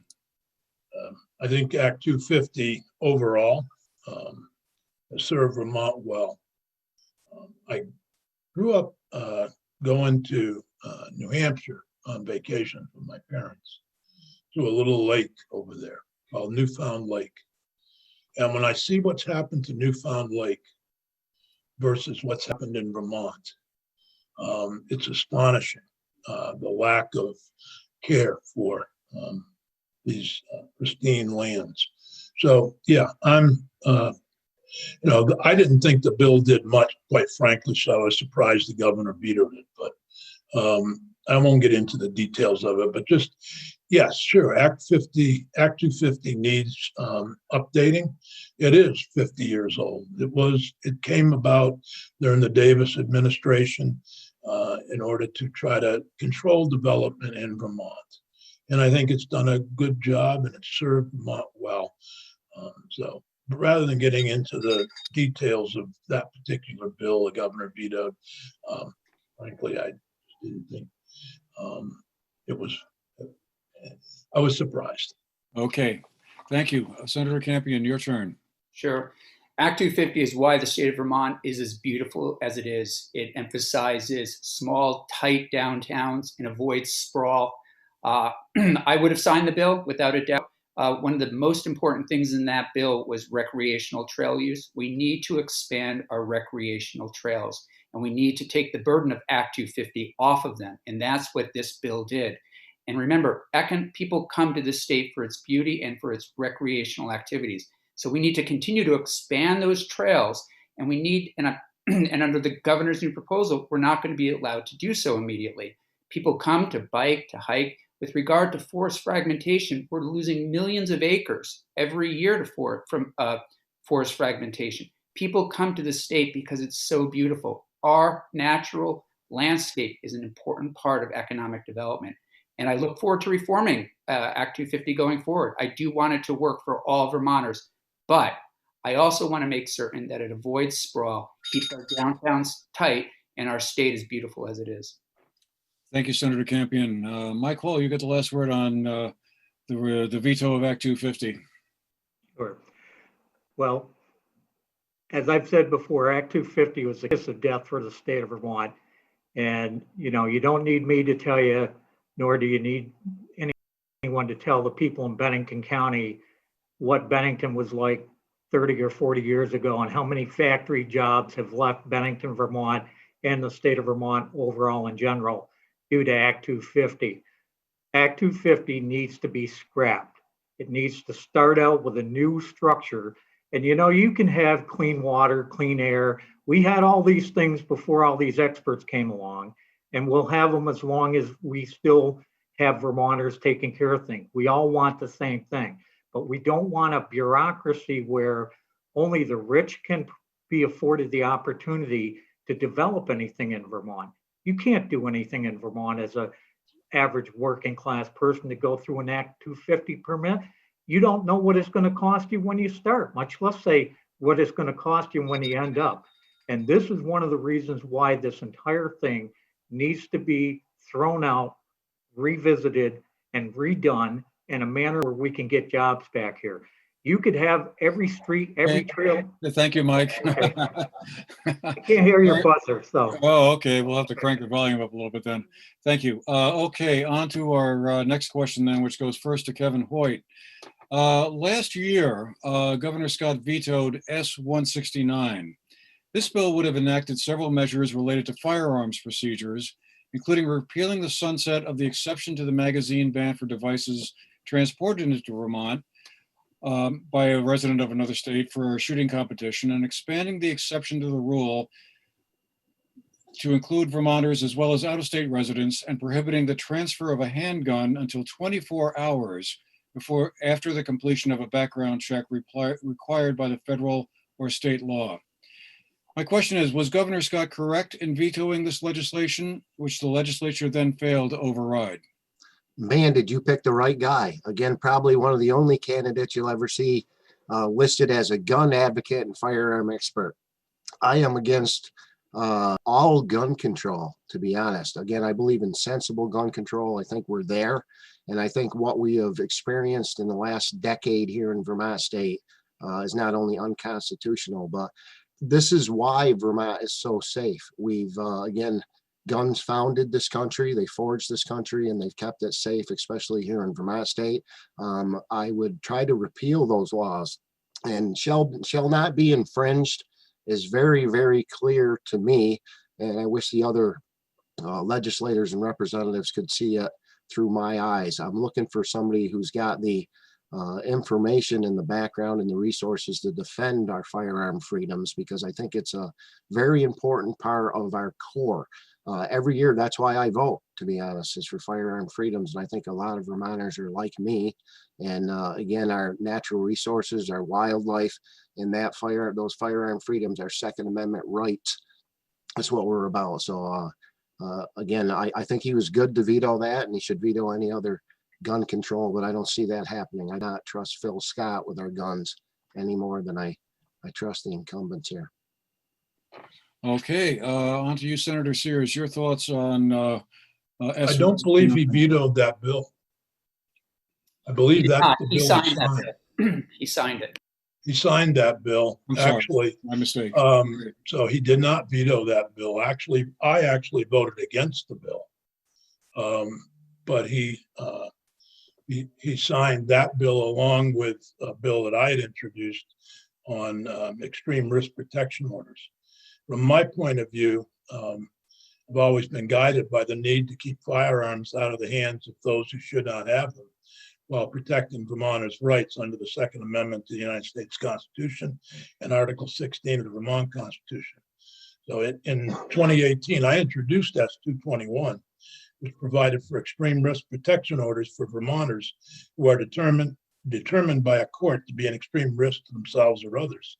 I think Act 250 overall has served Vermont well. I grew up going to New Hampshire on vacation with my parents to a little lake over there called Newfound Lake. And when I see what's happened to Newfound Lake versus what's happened in Vermont, it's astonishing, the lack of care for these pristine lands. So yeah, I didn't think the bill did much, quite frankly, so I was surprised the governor vetoed it, but I won't get into the details of it, but just, yes, sure, Act 250 needs updating. It is 50 years old. It came about during the Davis administration in order to try to control development in Vermont. And I think it's done a good job and it's served Vermont well. But rather than getting into the details of that particular bill the governor vetoed, frankly, I didn't think I was surprised. Okay, thank you. Senator Campion, your turn. Sure. Act 250 is why the state of Vermont is as beautiful as it is. It emphasizes small, tight downtowns and avoids sprawl. I would have signed the bill without a doubt. One of the most important things in that bill was recreational trail use. We need to expand our recreational trails, and we need to take the burden of Act 250 off of them. And that's what this bill did. And remember, people come to this state for its beauty and for its recreational activities. So we need to continue to expand those trails, and we need, and And under the governor's new proposal, we're not going to be allowed to do so immediately. People come to bike, to hike. With regard to forest fragmentation, we're losing millions of acres every year from forest fragmentation. People come to the state because it's so beautiful. Our natural landscape is an important part of economic development. And I look forward to reforming Act 250 going forward. I do want it to work for all Vermonters, but I also want to make certain that it avoids sprawl, keeps our downtowns tight, and our state as beautiful as it is. Thank you, Senator Campion. Mike Hall, you get the last word on the veto of Act 250. Sure. Well, as I've said before, Act 250 was the kiss of death for the state of Vermont. And, you know, you don't need me to tell you, nor do you need anyone to tell the people in Bennington County what Bennington was like 30 or 40 years ago and how many factory jobs have left Bennington, Vermont, and the state of Vermont overall in general due to Act 250. Act 250 needs to be scrapped. It needs to start out with a new structure. And you know, you can have clean water, clean air. We had all these things before all these experts came along, and we'll have them as long as we still have Vermonters taking care of things. We all want the same thing, but we don't want a bureaucracy where only the rich can be afforded the opportunity to develop anything in Vermont. You can't do anything in Vermont as a average working class person to go through an Act 250 permit. You don't know what it's going to cost you when you start, much less say what it's going to cost you when you end up. And this is one of the reasons why this entire thing needs to be thrown out, revisited, and redone in a manner where we can get jobs back here. You could have every street, every trail. Thank you, Mike. Okay. I can't hear your buzzer, so. Oh, okay. We'll have to crank the volume up a little bit then. Thank you. Okay, on to our next question then, which goes first to Kevin Hoyt. Last year, Governor Scott vetoed S-169. This bill would have enacted several measures related to firearms procedures, including repealing the sunset of the exception to the magazine ban for devices transported into Vermont by a resident of another state for a shooting competition, and expanding the exception to the rule to include Vermonters as well as out-of-state residents, and prohibiting the transfer of a handgun until 24 hours after the completion of a background check required by the federal or state law. My question is, was Governor Scott correct in vetoing this legislation, which the legislature then failed to override? Man, did you pick the right guy. Again, probably one of the only candidates you'll ever see listed as a gun advocate and firearm expert. I am against all gun control, to be honest. Again, I believe in sensible gun control. I think we're there. And I think what we have experienced in the last decade here in Vermont state is not only unconstitutional, but this is why Vermont is so safe. We've, again, guns founded this country, they forged this country, and they've kept it safe, especially here in Vermont state. I would try to repeal those laws, and shall not be infringed is very, very clear to me. And I wish the other legislators and representatives could see it through my eyes. I'm looking for somebody who's got the information in the background and the resources to defend our firearm freedoms, because I think it's a very important part of our core. Every year, that's why I vote, to be honest, is for firearm freedoms. And I think a lot of Vermonters are like me. And again, our natural resources, our wildlife, and those firearm freedoms, our Second Amendment rights. That's what we're about. So again, I think he was good to veto that, and he should veto any other gun control, but I don't see that happening. I don't trust Phil Scott with our guns any more than I trust the incumbents here. Okay, on to you, Senator Sears. Your thoughts on I don't believe he vetoed that bill. I believe that's the bill he signed that bill. He signed it. He signed that bill. I'm sorry, actually, my mistake. So he did not veto that bill. Actually, I actually voted against the bill, but he signed that bill along with a bill that I had introduced on extreme risk protection orders. From my point of view, I've always been guided by the need to keep firearms out of the hands of those who should not have them, while protecting Vermonters' rights under the Second Amendment to the United States Constitution and Article 16 of the Vermont Constitution. So in 2018, I introduced S-221, which provided for extreme risk protection orders for Vermonters who are determined by a court to be an extreme risk to themselves or others.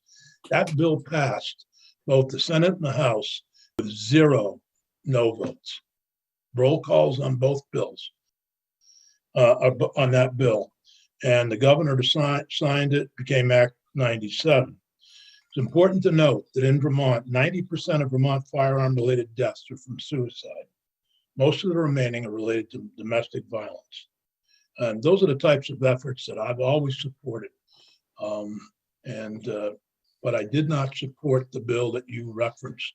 That bill passed both the Senate and the House with 0 no votes. Roll calls on both bills, on that bill. And the governor signed it, became Act 97. It's important to note that in Vermont, 90% of Vermont firearm-related deaths are from suicide. Most of the remaining are related to domestic violence. And those are the types of efforts that I've always supported. But I did not support the bill that you referenced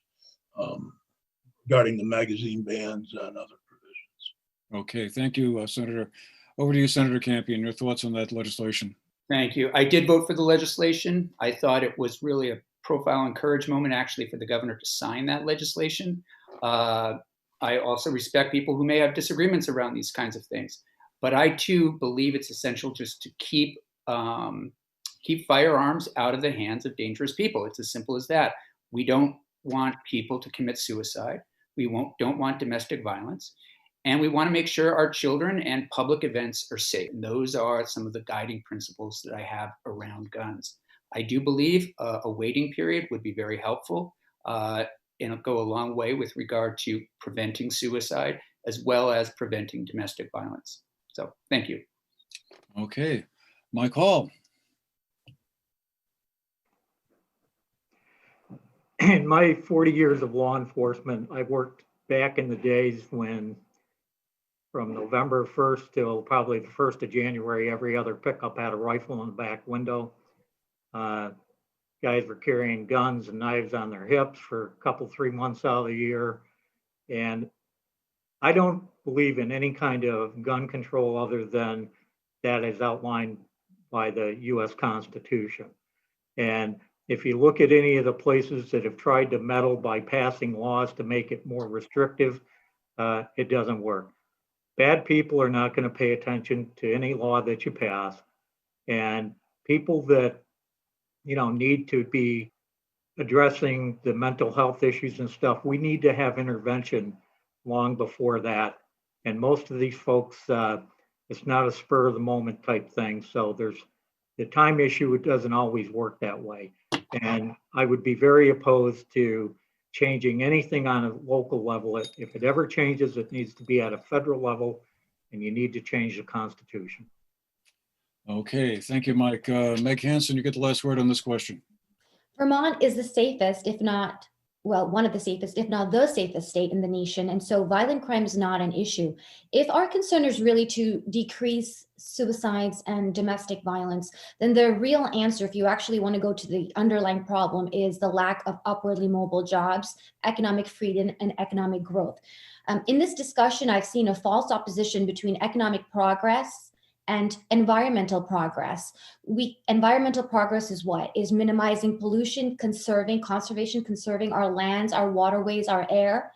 regarding the magazine bans and other provisions. Okay, thank you, Senator. Over to you, Senator Campion. Your thoughts on that legislation? Thank you. I did vote for the legislation. I thought it was really a profile and courage moment, actually, for the governor to sign that legislation. I also respect people who may have disagreements around these kinds of things. But I, too, believe it's essential just to keep firearms out of the hands of dangerous people. It's as simple as that. We don't want people to commit suicide. We don't want domestic violence. And we want to make sure our children and public events are safe. And those are some of the guiding principles that I have around guns. I do believe a waiting period would be very helpful and it'll go a long way with regard to preventing suicide as well as preventing domestic violence. So thank you. Okay, Mike Hall. In my 40 years of law enforcement, I worked back in the days when from November 1st till probably the 1st of January, every other pickup had a rifle in the back window. Guys were carrying guns and knives on their hips for a couple, 3 months out of the year. And I don't believe in any kind of gun control other than that is outlined by the US Constitution. And if you look at any of the places that have tried to meddle by passing laws to make it more restrictive, it doesn't work. Bad people are not going to pay attention to any law that you pass. And people that, need to be addressing the mental health issues and stuff, we need to have intervention long before that. And most of these folks, it's not a spur of the moment type thing. So there's the time issue. It doesn't always work that way. And I would be very opposed to changing anything on a local level. If it ever changes, it needs to be at a federal level, and you need to change the Constitution. Okay, thank you, Mike. Meg Hansen, you get the last word on this question. Vermont is the safest, if not, well, one of the safest, if not the safest state in the nation. And so violent crime is not an issue. If our concern is really to decrease suicides and domestic violence, then the real answer, if you actually want to go to the underlying problem, is the lack of upwardly mobile jobs, economic freedom, and economic growth. In this discussion, I've seen a false opposition between economic progress and environmental progress. Environmental progress is what? Is minimizing pollution, conserving our lands, our waterways, our air,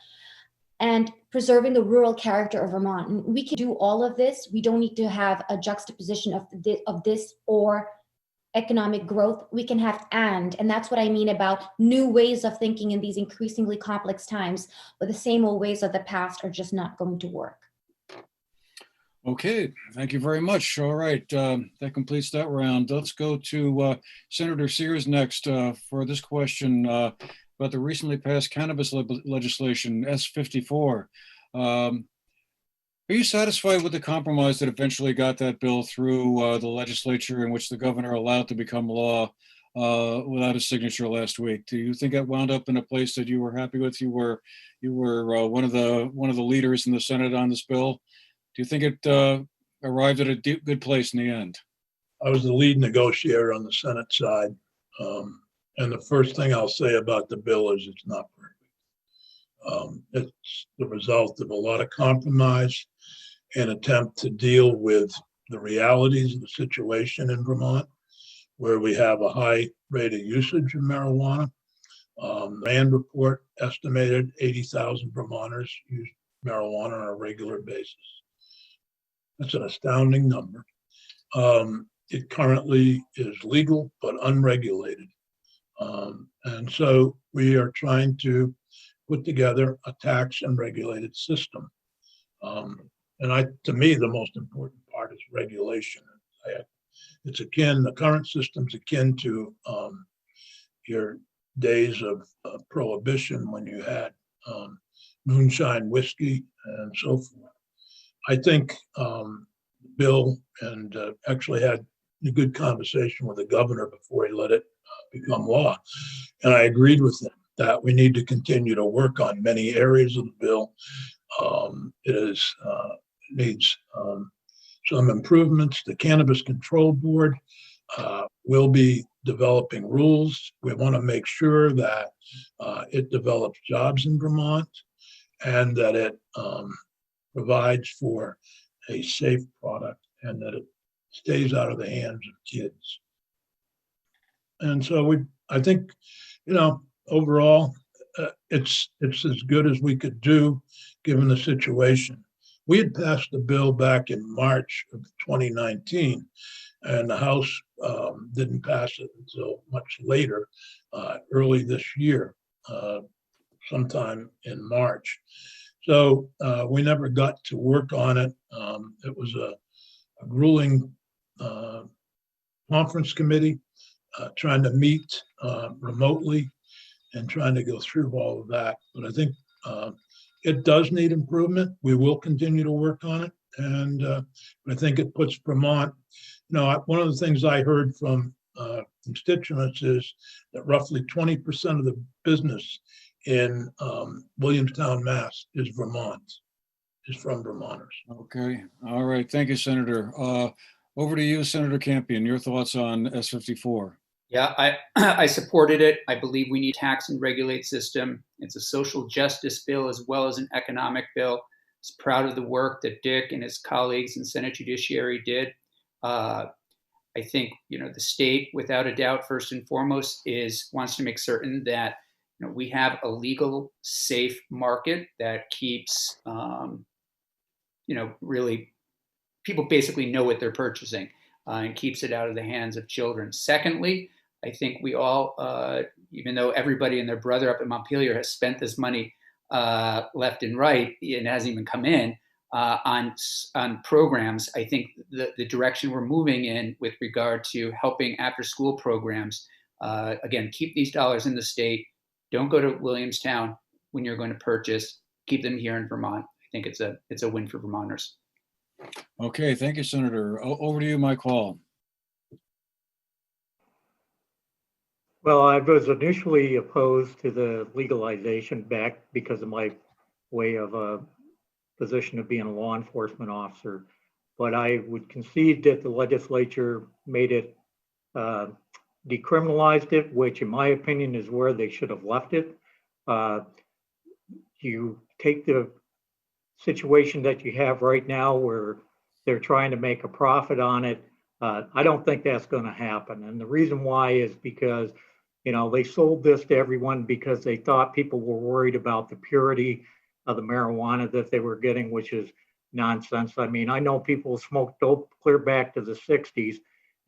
and preserving the rural character of Vermont. And we can do all of this. We don't need to have a juxtaposition of this or economic growth. We can have and that's what I mean about new ways of thinking in these increasingly complex times, but the same old ways of the past are just not going to work. Okay, thank you very much. All right, that completes that round. Let's go to Senator Sears next for this question about the recently passed cannabis legislation, S-54. Are you satisfied with the compromise that eventually got that bill through the legislature, in which the governor allowed to become law without a signature last week? Do you think it wound up in a place that you were happy with? You were one of the leaders in the Senate on this bill. Do you think it arrived at a good place in the end? I was the lead negotiator on the Senate side. And the first thing I'll say about the bill is it's not perfect. It's the result of a lot of compromise and attempt to deal with the realities of the situation in Vermont, where we have a high rate of usage of marijuana. The RAND report estimated 80,000 Vermonters use marijuana on a regular basis. That's an astounding number. It currently is legal but unregulated. And so we are trying to put together a tax and regulated system. To me, the most important part is regulation. It's akin, the current system's akin to your days of prohibition when you had moonshine whiskey and so forth. I think Bill and actually had a good conversation with the governor before he let it become law. And I agreed with him that we need to continue to work on many areas of the bill. It needs some improvements. The Cannabis Control Board will be developing rules. We want to make sure that it develops jobs in Vermont and that it provides for a safe product and that it stays out of the hands of kids. And so I think, overall, it's as good as we could do given the situation. We had passed the bill back in March of 2019, and the House didn't pass it until much later, early this year, sometime in March. So we never got to work on it. It was a grueling conference committee trying to meet remotely and trying to go through all of that. But I think it does need improvement. We will continue to work on it. And I think it puts Vermont, one of the things I heard from constituents is that roughly 20% of the business in Williamstown, Mass is from Vermonters. Okay. All right. Thank you, Senator. Over to you, Senator Campion. Your thoughts on S54? Yeah, I supported it. I believe we need tax and regulate system. It's a social justice bill as well as an economic bill. I was proud of the work that Dick and his colleagues in Senate Judiciary did. I think, the state, without a doubt, first and foremost, wants to make certain that we have a legal, safe market that keeps, really people basically know what they're purchasing and keeps it out of the hands of children. Secondly, I think we all, even though everybody and their brother up in Montpelier has spent this money left and right, and hasn't even come in on programs, I think the direction we're moving in with regard to helping after-school programs, again, keep these dollars in the state. Don't go to Williamstown when you're going to purchase. Keep them here in Vermont. I think it's a win for Vermonters. Okay, thank you, Senator. Over to you, Mike Hall. Well, I was initially opposed to the legalization back because of my way of position of being a law enforcement officer. But I would concede that the legislature made it, decriminalized it, which in my opinion is where they should have left it. You take the situation that you have right now where they're trying to make a profit on it. I don't think that's going to happen. And the reason why is because, they sold this to everyone because they thought people were worried about the purity of the marijuana that they were getting, which is nonsense. I mean, I know people smoked dope clear back to the 60s,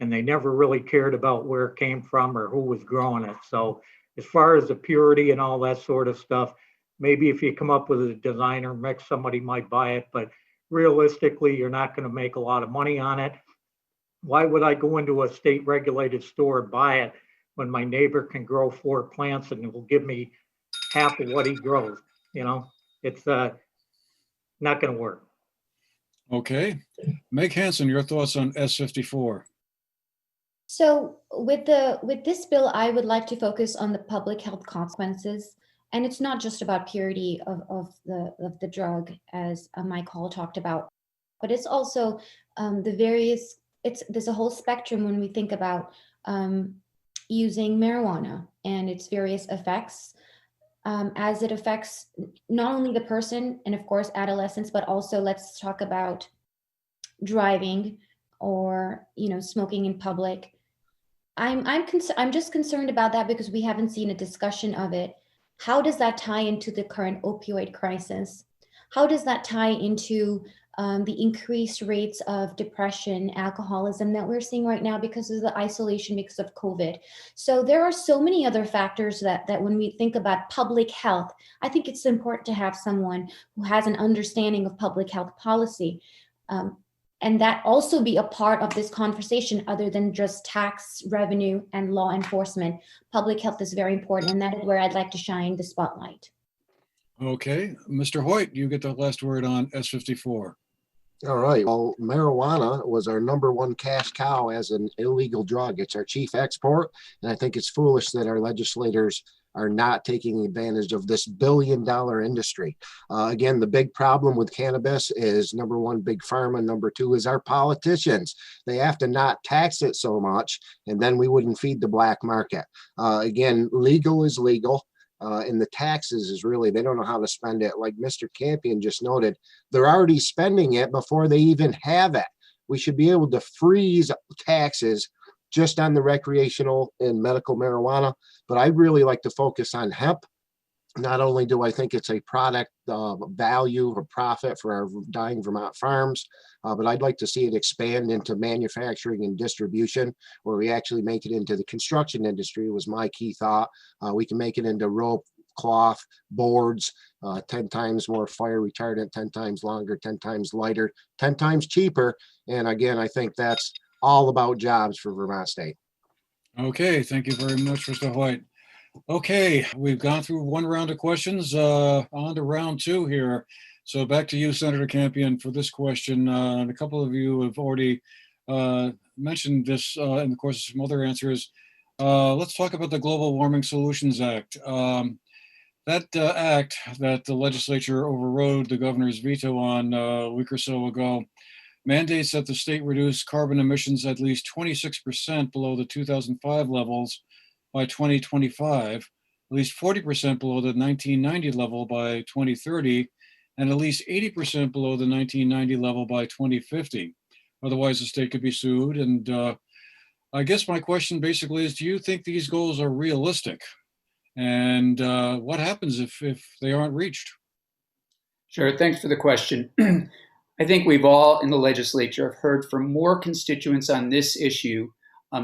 and they never really cared about where it came from or who was growing it. So as far as the purity and all that sort of stuff, maybe if you come up with a designer mix, somebody might buy it, but realistically, you're not going to make a lot of money on it. Why would I go into a state regulated store and buy it when my neighbor can grow 4 plants and it will give me half of what he grows? It's not going to work. Okay. Meg Hansen, your thoughts on S54? So with this bill, I would like to focus on the public health consequences. And it's not just about purity of the drug, as Mike Hall talked about, but it's also there's a whole spectrum when we think about using marijuana and its various effects, as it affects not only the person and of course adolescents, but also let's talk about driving or smoking in public. I'm just concerned about that because we haven't seen a discussion of it. How does that tie into the current opioid crisis? How does that tie into the increased rates of depression, alcoholism that we're seeing right now because of the isolation because of COVID. So there are so many other factors that when we think about public health, I think it's important to have someone who has an understanding of public health policy. And that also be a part of this conversation other than just tax revenue and law enforcement. Public health is very important, and that is where I'd like to shine the spotlight. Okay, Mr. Hoyt, you get the last word on S54. All right. Well, marijuana was our #1 cash cow as an illegal drug. It's our chief export. And I think it's foolish that our legislators are not taking advantage of this billion-dollar industry. Again, the big problem with cannabis is #1, big pharma. #2 is our politicians. They have to not tax it so much, and then we wouldn't feed the black market. Again, legal is legal. And the taxes is really, they don't know how to spend it. Like Mr. Campion just noted, they're already spending it before they even have it. We should be able to freeze taxes just on the recreational and medical marijuana. But I really like to focus on hemp. Not only do I think it's a product value or profit for our dying Vermont farms, but I'd like to see it expand into manufacturing and distribution, where we actually make it into the construction industry was my key thought. We can make it into rope, cloth, boards, 10 times more fire retardant, 10 times longer, 10 times lighter, 10 times cheaper. And again, I think that's all about jobs for Vermont State. Okay, thank you very much, Mr. Hoyt. Okay, we've gone through one round of questions, on to round two here. So back to you, Senator Campion, for this question. And a couple of you have already mentioned this in the course of some other answers. Let's talk about the Global Warming Solutions Act. That act that the legislature overrode the governor's veto on a week or so ago mandates that the state reduce carbon emissions at least 26% below the 2005 levels by 2025, at least 40% below the 1990 level by 2030, and at least 80% below the 1990 level by 2050. Otherwise, the state could be sued. And I guess my question basically is, do you think these goals are realistic? And what happens if they aren't reached? Sure, thanks for the question. I think we've all in the legislature have heard from more constituents on this issue,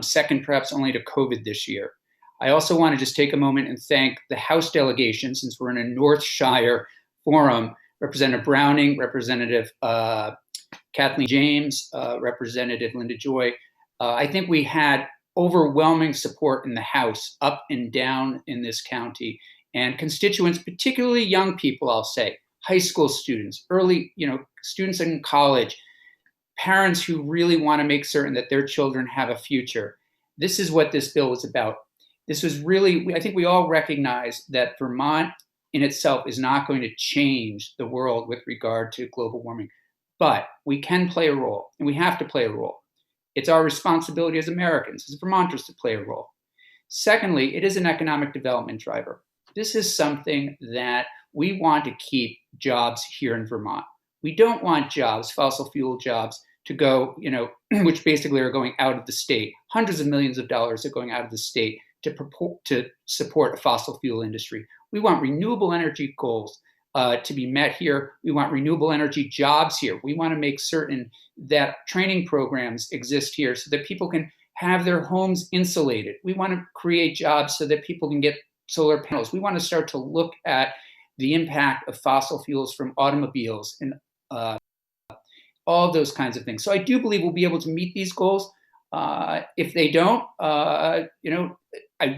second perhaps only to COVID this year. I also want to just take a moment and thank the House delegation, since we're in a North Shire forum, Representative Browning, Representative Kathleen James, Representative Linda Joy. I think we had overwhelming support in the House, up and down in this county, and constituents, particularly young people, I'll say, high school students, early, students in college, parents who really want to make certain that their children have a future. This is what this bill was about. This was really, I think we all recognize that Vermont in itself is not going to change the world with regard to global warming, but we can play a role, and we have to play a role. It's our responsibility as Americans, as Vermonters, to play a role. Secondly, it is an economic development driver. This is something that we want to keep jobs here in Vermont. We don't want jobs, fossil fuel jobs, to go, which basically are going out of the state. Hundreds of millions of dollars are going out of the state to support a fossil fuel industry. We want renewable energy goals to be met here. We want renewable energy jobs here. We want to make certain that training programs exist here so that people can have their homes insulated. We want to create jobs so that people can get solar panels. We want to start to look at the impact of fossil fuels from automobiles and all those kinds of things. So I do believe we'll be able to meet these goals. If they don't, I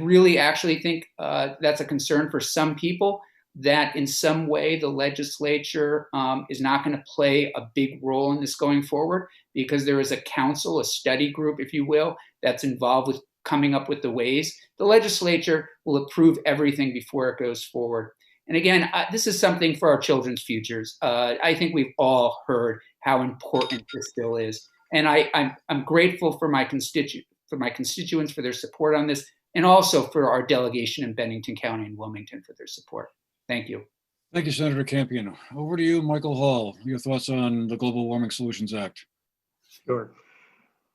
really actually think that's a concern for some people, that in some way the legislature is not going to play a big role in this going forward, because there is a council, a study group, if you will, that's involved with coming up with the ways. The legislature will approve everything before it goes forward. And again, this is something for our children's futures. I think we've all heard how important this bill is. And I'm grateful for my constituents for their support on this, and also for our delegation in Bennington County and Wilmington for their support. Thank you. Thank you, Senator Campion. Over to you, Michael Hall. Your thoughts on the Global Warming Solutions Act? Sure.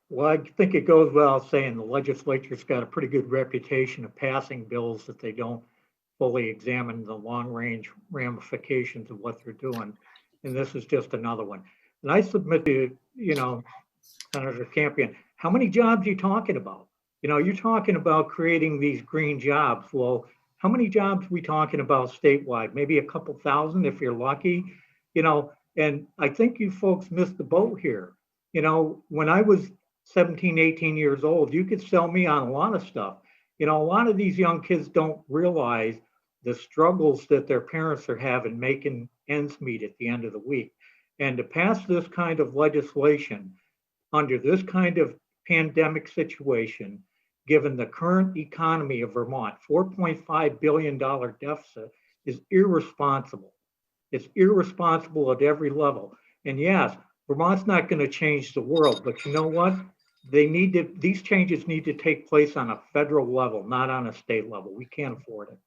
Well, I think it goes without saying the legislature's got a pretty good reputation of passing bills that they don't fully examine the long-range ramifications of what they're doing. And this is just another one. And I submit to, Senator Campion, how many jobs are you talking about? You're talking about creating these green jobs. Well, how many jobs are we talking about statewide? Maybe a couple thousand if you're lucky, and I think you folks missed the boat here. When I was 17, 18 years old, you could sell me on a lot of stuff. A lot of these young kids don't realize the struggles that their parents are having making ends meet at the end of the week. And to pass this kind of legislation under this kind of pandemic situation, given the current economy of Vermont, $4.5 billion deficit is irresponsible. It's irresponsible at every level. And yes, Vermont's not going to change the world, but you know what? These changes need to take place on a federal level, not on a state level. We can't afford it.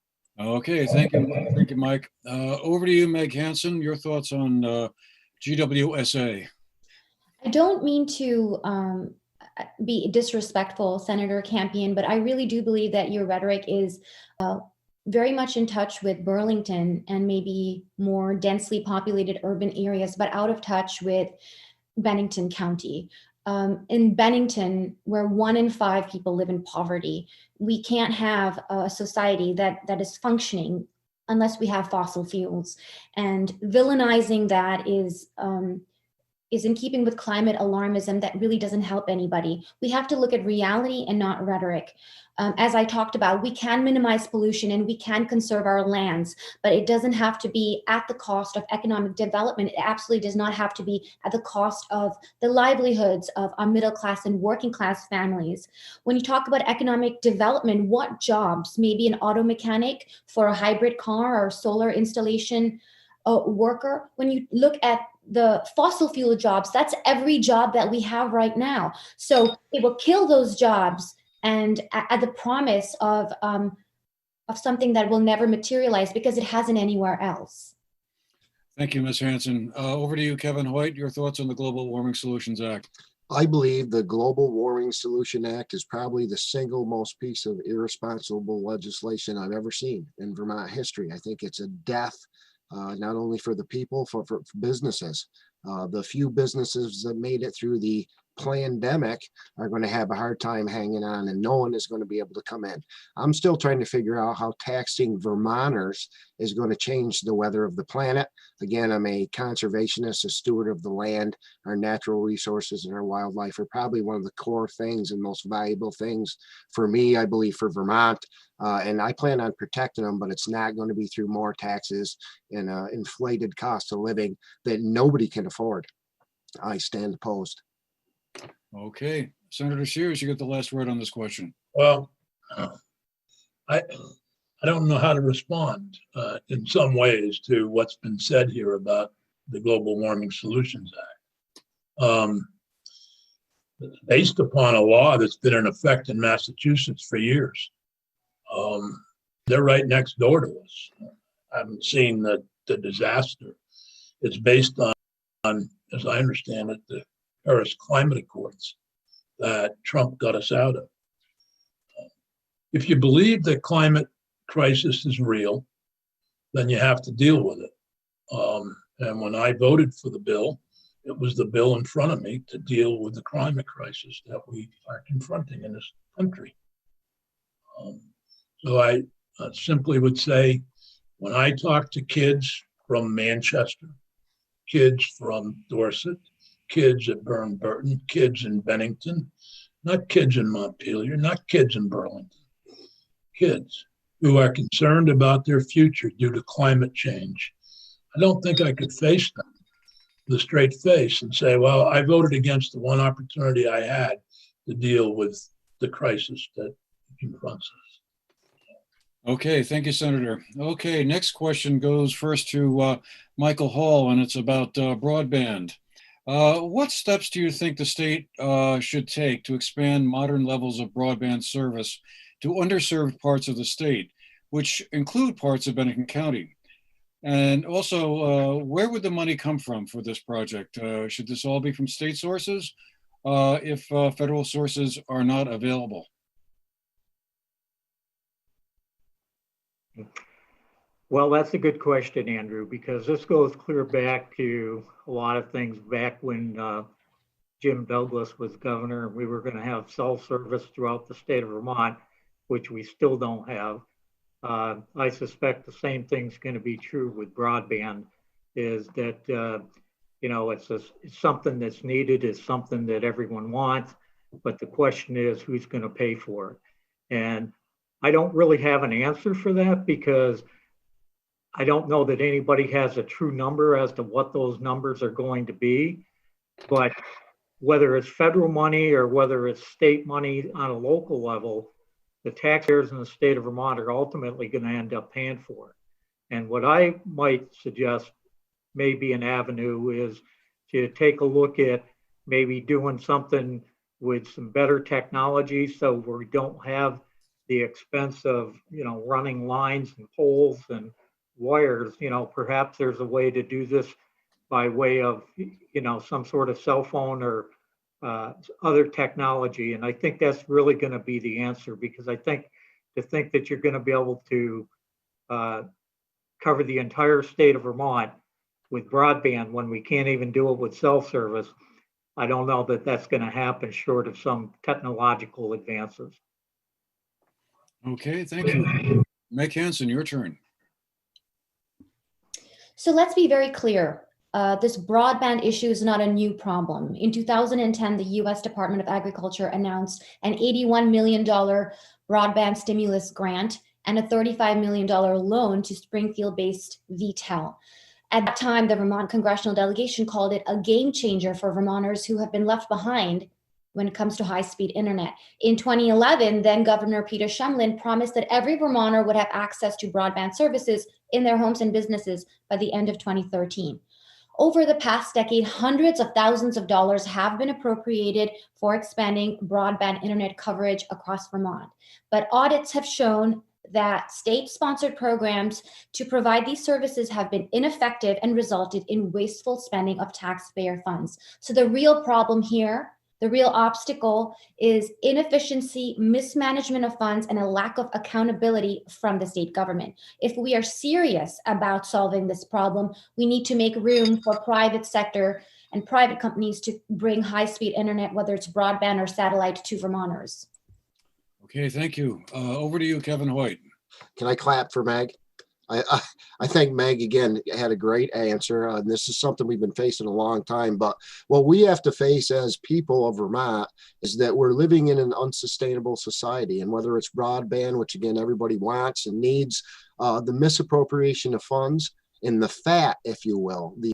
Okay, thank you. Thank you, Mike. Over to you, Meg Hansen. Your thoughts on GWSA? I don't mean to be disrespectful, Senator Campion, but I really do believe that your rhetoric is very much in touch with Burlington and maybe more densely populated urban areas, but out of touch with Bennington County. In Bennington, where 1 in 5 people live in poverty, we can't have a society that is functioning unless we have fossil fuels. And villainizing that is in keeping with climate alarmism that really doesn't help anybody. We have to look at reality and not rhetoric. As I talked about, we can minimize pollution and we can conserve our lands, but it doesn't have to be at the cost of economic development. It absolutely does not have to be at the cost of the livelihoods of our middle class and working class families. When you talk about economic development, what jobs? Maybe an auto mechanic for a hybrid car or solar installation worker. When you look at the fossil fuel jobs, that's every job that we have right now. So it will kill those jobs and at the promise of something that will never materialize because it hasn't anywhere else. Thank you, Ms. Hansen. Over to you, Kevin Hoyt. Your thoughts on the Global Warming Solutions Act? I believe the Global Warming Solution Act is probably the single most piece of irresponsible legislation I've ever seen in Vermont history. I think it's a death, not only for the people, for businesses. The few businesses that made it through the pandemic are going to have a hard time hanging on, and no one is going to be able to come in. I'm still trying to figure out how taxing Vermonters is going to change the weather of the planet. Again, I'm a conservationist, a steward of the land. Our natural resources and our wildlife are probably one of the core things and most valuable things for me, I believe, for Vermont. And I plan on protecting them, but it's not going to be through more taxes and inflated cost of living that nobody can afford. I stand opposed. Okay, Senator Sears, you get the last word on this question. Well, I don't know how to respond in some ways to what's been said here about the Global Warming Solutions Act. Based upon a law that's been in effect in Massachusetts for years. They're right next door to us. I haven't seen the disaster. It's based on, as I understand it, the Paris Climate Accords that Trump got us out of. If you believe that climate crisis is real, then you have to deal with it. And when I voted for the bill, it was the bill in front of me to deal with the climate crisis that we are confronting in this country. So I simply would say, when I talk to kids from Manchester, kids from Dorset, kids at Burton, kids in Bennington, not kids in Montpelier, not kids in Burlington, kids who are concerned about their future due to climate change, I don't think I could face them with a straight face and say, well, I voted against the one opportunity I had to deal with the crisis that confronts us. Okay, thank you, Senator. Okay, next question goes first to Michael Hall, and it's about broadband. What steps do you think the state should take to expand modern levels of broadband service to underserved parts of the state, which include parts of Bennington County? And also, where would the money come from for this project? Should this all be from state sources if federal sources are not available? Well, that's a good question, Andrew, because this goes clear back to a lot of things back when Jim Douglas was governor, and we were going to have cell service throughout the state of Vermont, which we still don't have. I suspect the same thing's going to be true with broadband, is that, it's something that's needed, it's something that everyone wants, but the question is who's going to pay for it? And I don't really have an answer for that, because I don't know that anybody has a true number as to what those numbers are going to be. But whether it's federal money or whether it's state money on a local level, the taxpayers in the state of Vermont are ultimately going to end up paying for it. And what I might suggest may be an avenue is to take a look at maybe doing something with some better technology, so we don't have the expense of, running lines and poles and wires. Perhaps there's a way to do this by way of, some sort of cell phone or other technology. And I think that's really going to be the answer, because I think that you're going to be able to cover the entire state of Vermont with broadband when we can't even do it with cell service, I don't know that that's going to happen short of some technological advances. Okay, thank you. Meg Hansen, your turn. So let's be very clear. This broadband issue is not a new problem. In 2010, the US Department of Agriculture announced an $81 million broadband stimulus grant and a $35 million loan to Springfield-based VTEL. At that time, the Vermont congressional delegation called it a game changer for Vermonters who have been left behind when it comes to high-speed internet. In 2011, then Governor Peter Shumlin promised that every Vermonter would have access to broadband services in their homes and businesses by the end of 2013. Over the past decade, hundreds of thousands of dollars have been appropriated for expanding broadband internet coverage across Vermont. But audits have shown that state-sponsored programs to provide these services have been ineffective and resulted in wasteful spending of taxpayer funds. So the real problem here, the real obstacle, is inefficiency, mismanagement of funds, and a lack of accountability from the state government. If we are serious about solving this problem, we need to make room for private sector and private companies to bring high-speed internet, whether it's broadband or satellite, to Vermonters. Okay, thank you. Over to you, Kevin Hoyt. Can I clap for Meg? I think Meg, again, had a great answer. And this is something we've been facing a long time. But what we have to face as people of Vermont is that we're living in an unsustainable society. And whether it's broadband, which, again, everybody wants and needs, the misappropriation of funds and the fat, if you will, the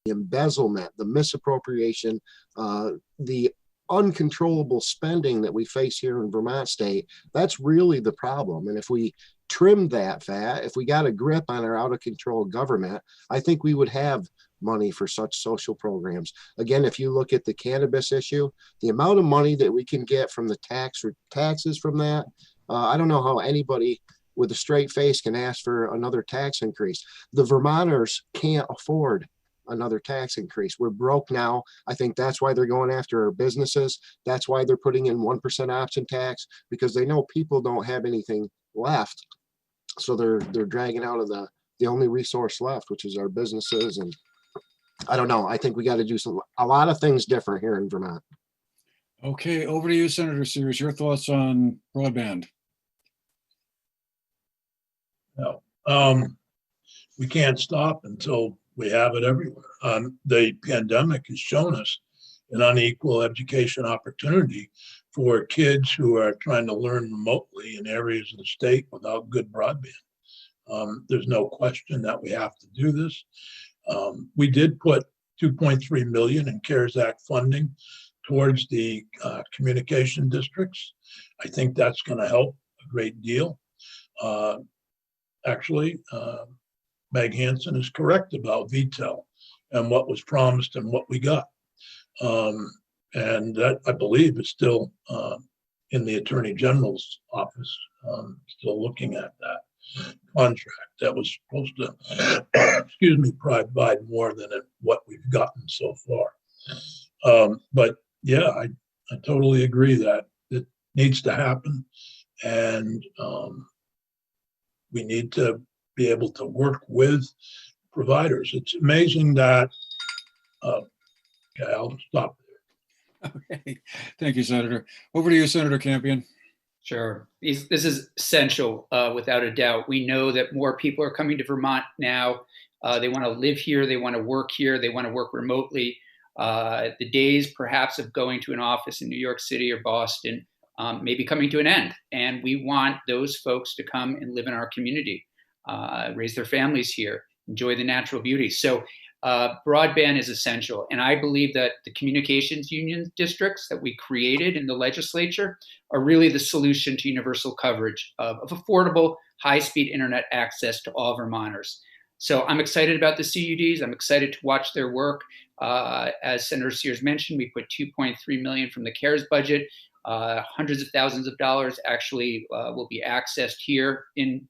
embezzlement, the misappropriation, the uncontrollable spending that we face here in Vermont state, that's really the problem. And if we trimmed that fat, if we got a grip on our out of control government, I think we would have money for such social programs. Again, if you look at the cannabis issue, the amount of money that we can get from the taxes from that, I don't know how anybody with a straight face can ask for another tax increase. The Vermonters can't afford another tax increase. We're broke now. I think that's why they're going after our businesses. That's why they're putting in 1% option tax, because they know people don't have anything left. So they're dragging out of the only resource left, which is our businesses. And I don't know. I think we got to do a lot of things different here in Vermont. Okay, over to you, Senator Sears. Your thoughts on broadband? No, we can't stop until we have it everywhere. The pandemic has shown us an unequal education opportunity for kids who are trying to learn remotely in areas of the state without good broadband. There's no question that we have to do this. We did put $2.3 million in CARES Act funding towards the communication districts. I think that's going to help a great deal. Actually, Meg Hansen is correct about VTEL and what was promised and what we got. And that, I believe, is still in the Attorney General's office, still looking at that contract that was supposed to, provide more than what we've gotten so far. But yeah, I totally agree that it needs to happen. And we need to be able to work with providers. It's amazing that, okay, I'll stop. Okay. Thank you, Senator. Over to you, Senator Campion. Sure. This is essential, without a doubt. We know that more people are coming to Vermont now. They want to live here. They want to work here. They want to work remotely. The days perhaps of going to an office in New York City or Boston may be coming to an end. And we want those folks to come and live in our community, raise their families here, enjoy the natural beauty. So broadband is essential. And I believe that the communications union districts that we created in the legislature are really the solution to universal coverage of affordable, high-speed internet access to all Vermonters. So I'm excited about the CUDs. I'm excited to watch their work. As Senator Sears mentioned, we put $2.3 million from the CARES budget. Hundreds of thousands of dollars actually will be accessed here in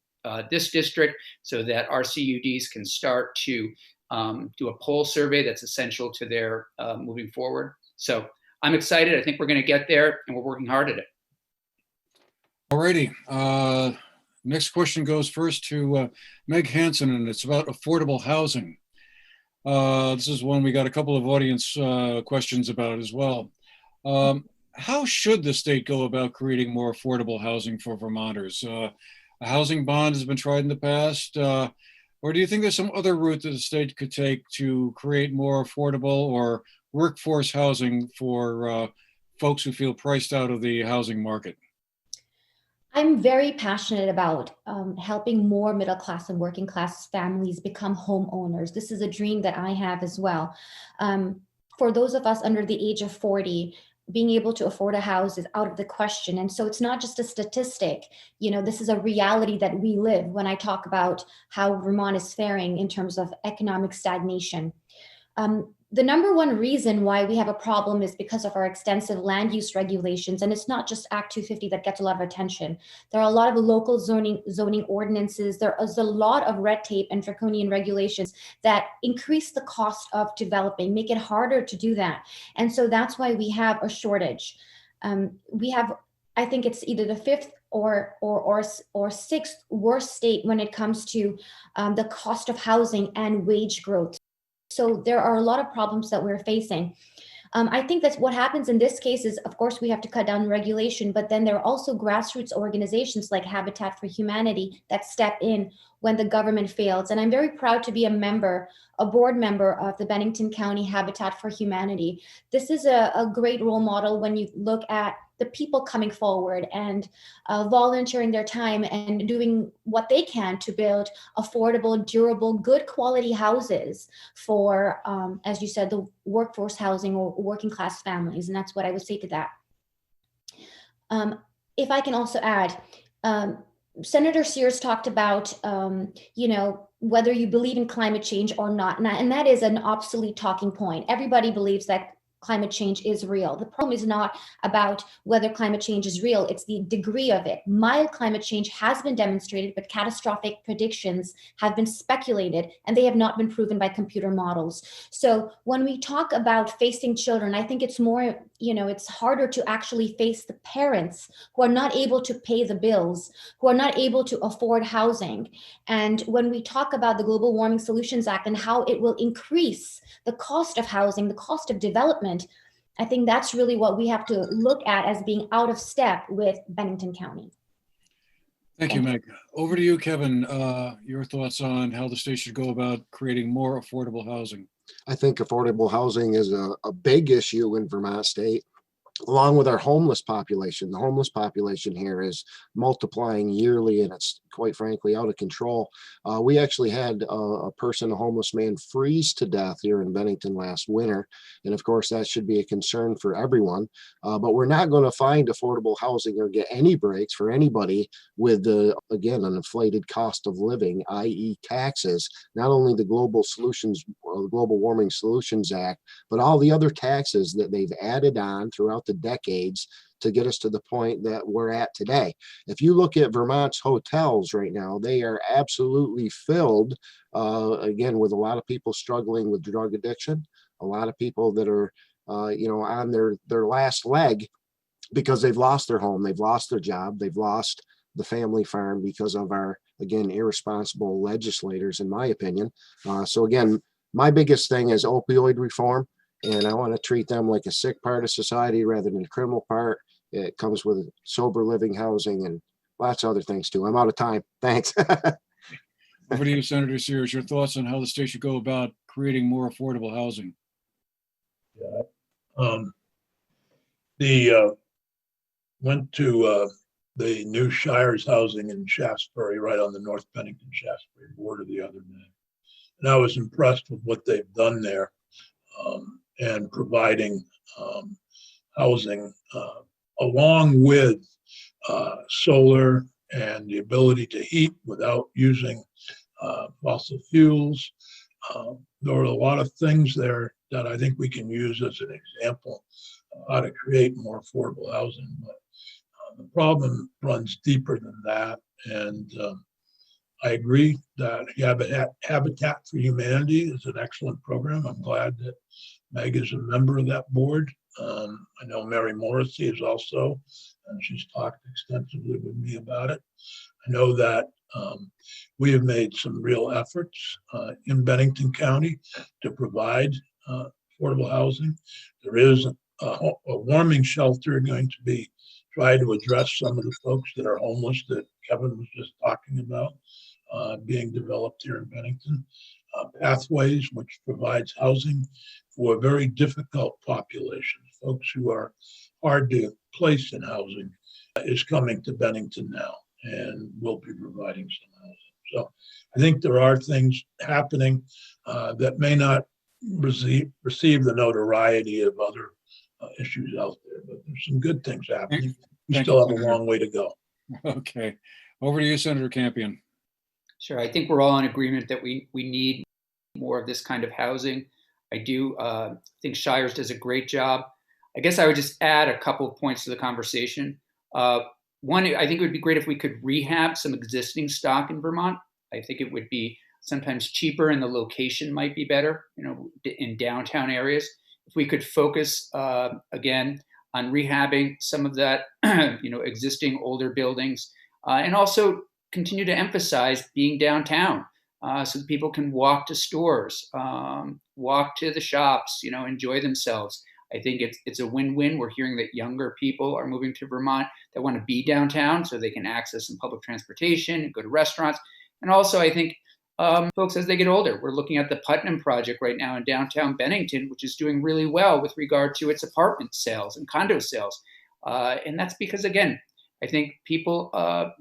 this district so that our CUDs can start to do a poll survey that's essential to their moving forward. So I'm excited. I think we're going to get there, and we're working hard at it. All righty. Next question goes first to Meg Hansen, and it's about affordable housing. This is one we got a couple of audience questions about as well. How should the state go about creating more affordable housing for Vermonters? A housing bond has been tried in the past. Or do you think there's some other route that the state could take to create more affordable or workforce housing for folks who feel priced out of the housing market? I'm very passionate about helping more middle class and working class families become homeowners. This is a dream that I have as well. For those of us under the age of 40, being able to afford a house is out of the question. And so it's not just a statistic, this is a reality that we live when I talk about how Vermont is faring in terms of economic stagnation. The number one reason why we have a problem is because of our extensive land use regulations. And it's not just Act 250 that gets a lot of attention. There are a lot of local zoning ordinances. There is a lot of red tape and draconian regulations that increase the cost of developing, make it harder to do that. And so that's why we have a shortage. We have, I think it's either the fifth or sixth worst state when it comes to the cost of housing and wage growth. So there are a lot of problems that we're facing. I think that's what happens in this case is, of course, we have to cut down regulation, but then there are also grassroots organizations like Habitat for Humanity that step in when the government fails. And I'm very proud to be a board member of the Bennington County Habitat for Humanity. This is a great role model when you look at the people coming forward and volunteering their time and doing what they can to build affordable, durable, good quality houses for, as you said, the workforce housing or working class families. And that's what I would say to that. If I can also add, Senator Sears talked about, whether you believe in climate change or not. And that is an obsolete talking point. Everybody believes that climate change is real. The problem is not about whether climate change is real, it's the degree of it. Mild climate change has been demonstrated, but catastrophic predictions have been speculated and they have not been proven by computer models. So when we talk about facing children, I think it's more, it's harder to actually face the parents who are not able to pay the bills, who are not able to afford housing. And when we talk about the Global Warming Solutions Act and how it will increase the cost of housing, the cost of development, I think that's really what we have to look at as being out of step with Bennington County. Thank you, Meg. Over to you, Kevin. Your thoughts on how the state should go about creating more affordable housing. I think affordable housing is a big issue in Vermont state, along with our homeless population. The homeless population here is multiplying yearly, and it's quite frankly out of control. We actually had a homeless man, freeze to death here in Bennington last winter. And of course, that should be a concern for everyone. But we're not going to find affordable housing or get any breaks for anybody with, again, an inflated cost of living, i.e. taxes, not only the Global Warming Solutions Act, but all the other taxes that they've added on throughout the decades to get us to the point that we're at today. If you look at Vermont's hotels right now, they are absolutely filled, again, with a lot of people struggling with drug addiction, a lot of people that are, on their last leg because they've lost their home, they've lost their job, they've lost the family farm because of our again, irresponsible legislators, in my opinion. So again, my biggest thing is opioid reform, and I want to treat them like a sick part of society rather than a criminal part. It comes with sober living housing and lots of other things too. I'm out of time. Thanks. Over to you, Senator Sears. Your thoughts on how the state should go about creating more affordable housing? Went to the new Shires housing in Shaftesbury, right on the North Bennington Shaftesbury border the other day. And I was impressed with what they've done there, and providing housing along with solar and the ability to heat without using fossil fuels. There are a lot of things there that I think we can use as an example of how to create more affordable housing. But the problem runs deeper than that. And I agree that Habitat for Humanity is an excellent program. I'm glad that Meg is a member of that board. I know Mary Morrissey is also, and she's talked extensively with me about it. I know that we have made some real efforts in Bennington County to provide affordable housing. There is a warming shelter going to be try to address some of the folks that are homeless that Kevin was just talking about, being developed here in Bennington. Pathways, which provides housing for a very difficult population, folks who are hard to place in housing, is coming to Bennington now, and will be providing some housing. So I think there are things happening that may not receive the notoriety of other issues out there, but there's some good things happening. We Thank still you, have a Senator. long way to go. Okay. Over to you, Senator Campion. Sure. I think we're all in agreement that we need more of this kind of housing. I do think Shires does a great job. I guess I would just add a couple of points to the conversation. One, I think it would be great if we could rehab some existing stock in Vermont. I think it would be sometimes cheaper and the location might be better, in downtown areas. If we could focus, again, on rehabbing some of that, existing older buildings, and also continue to emphasize being downtown, so that people can walk to stores, walk to the shops, enjoy themselves. I think it's a win-win. We're hearing that younger people are moving to Vermont that want to be downtown so they can access some public transportation and go to restaurants. And also, I think folks, as they get older, we're looking at the Putnam project right now in downtown Bennington, which is doing really well with regard to its apartment sales and condo sales. And that's because, again, I think people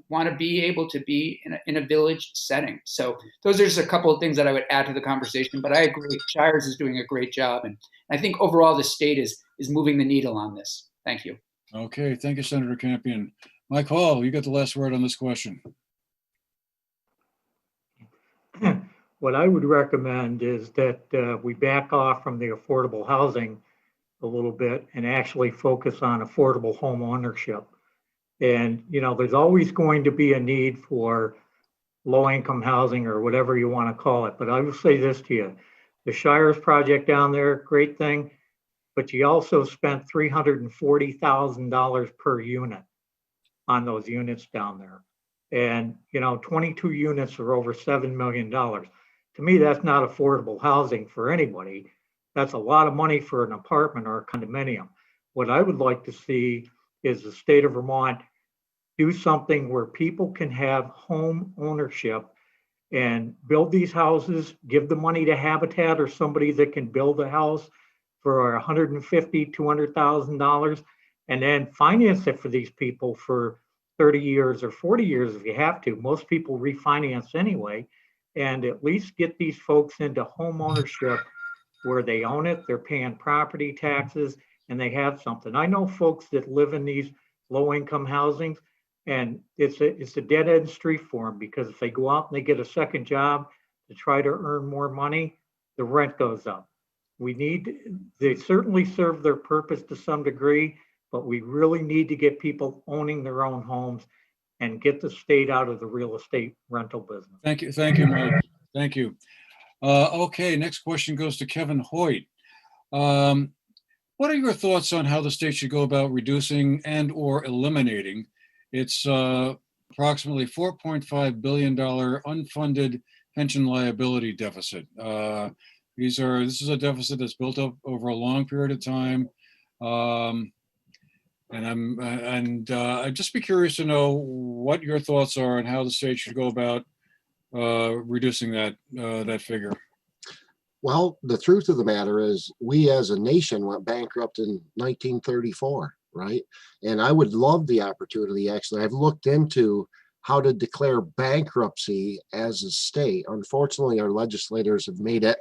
want to be able to be in a village setting. So those are just a couple of things that I would add to the conversation. But I agree, Shires is doing a great job. And I think overall the state is moving the needle on this. Thank you. Okay. Thank you, Senator Campion. Mike Hall, you got the last word on this question. What I would recommend is that we back off from the affordable housing a little bit and actually focus on affordable home ownership. And, there's always going to be a need for low-income housing or whatever you want to call it. But I will say this to you, the Shires project down there, great thing, but you also spent $340,000 per unit on those units down there. And, 22 units are over $7 million. To me, that's not affordable housing for anybody. That's a lot of money for an apartment or a condominium. What I would like to see is the state of Vermont do something where people can have home ownership and build these houses, give the money to Habitat or somebody that can build a house for $150,000, $200,000, and then finance it for these people for 30 years or 40 years if you have to. Most people refinance anyway, and at least get these folks into home ownership where they own it, they're paying property taxes, and they have something. I know folks that live in these low-income housings, and it's a dead-end street for them, because if they go out and they get a second job to try to earn more money, the rent goes up. They certainly serve their purpose to some degree, but we really need to get people owning their own homes and get the state out of the real estate rental business. Thank you. Thank you, Mike. Thank you. Okay, next question goes to Kevin Hoyt. What are your thoughts on how the state should go about reducing and or eliminating its approximately $4.5 billion unfunded pension liability deficit. This is a deficit that's built up over a long period of time. I'd just be curious to know what your thoughts are on how the state should go about reducing that figure. Well, the truth of the matter is we as a nation went bankrupt in 1934, right? And I would love the opportunity, actually. I've looked into how to declare bankruptcy as a state. Unfortunately, our legislators have made it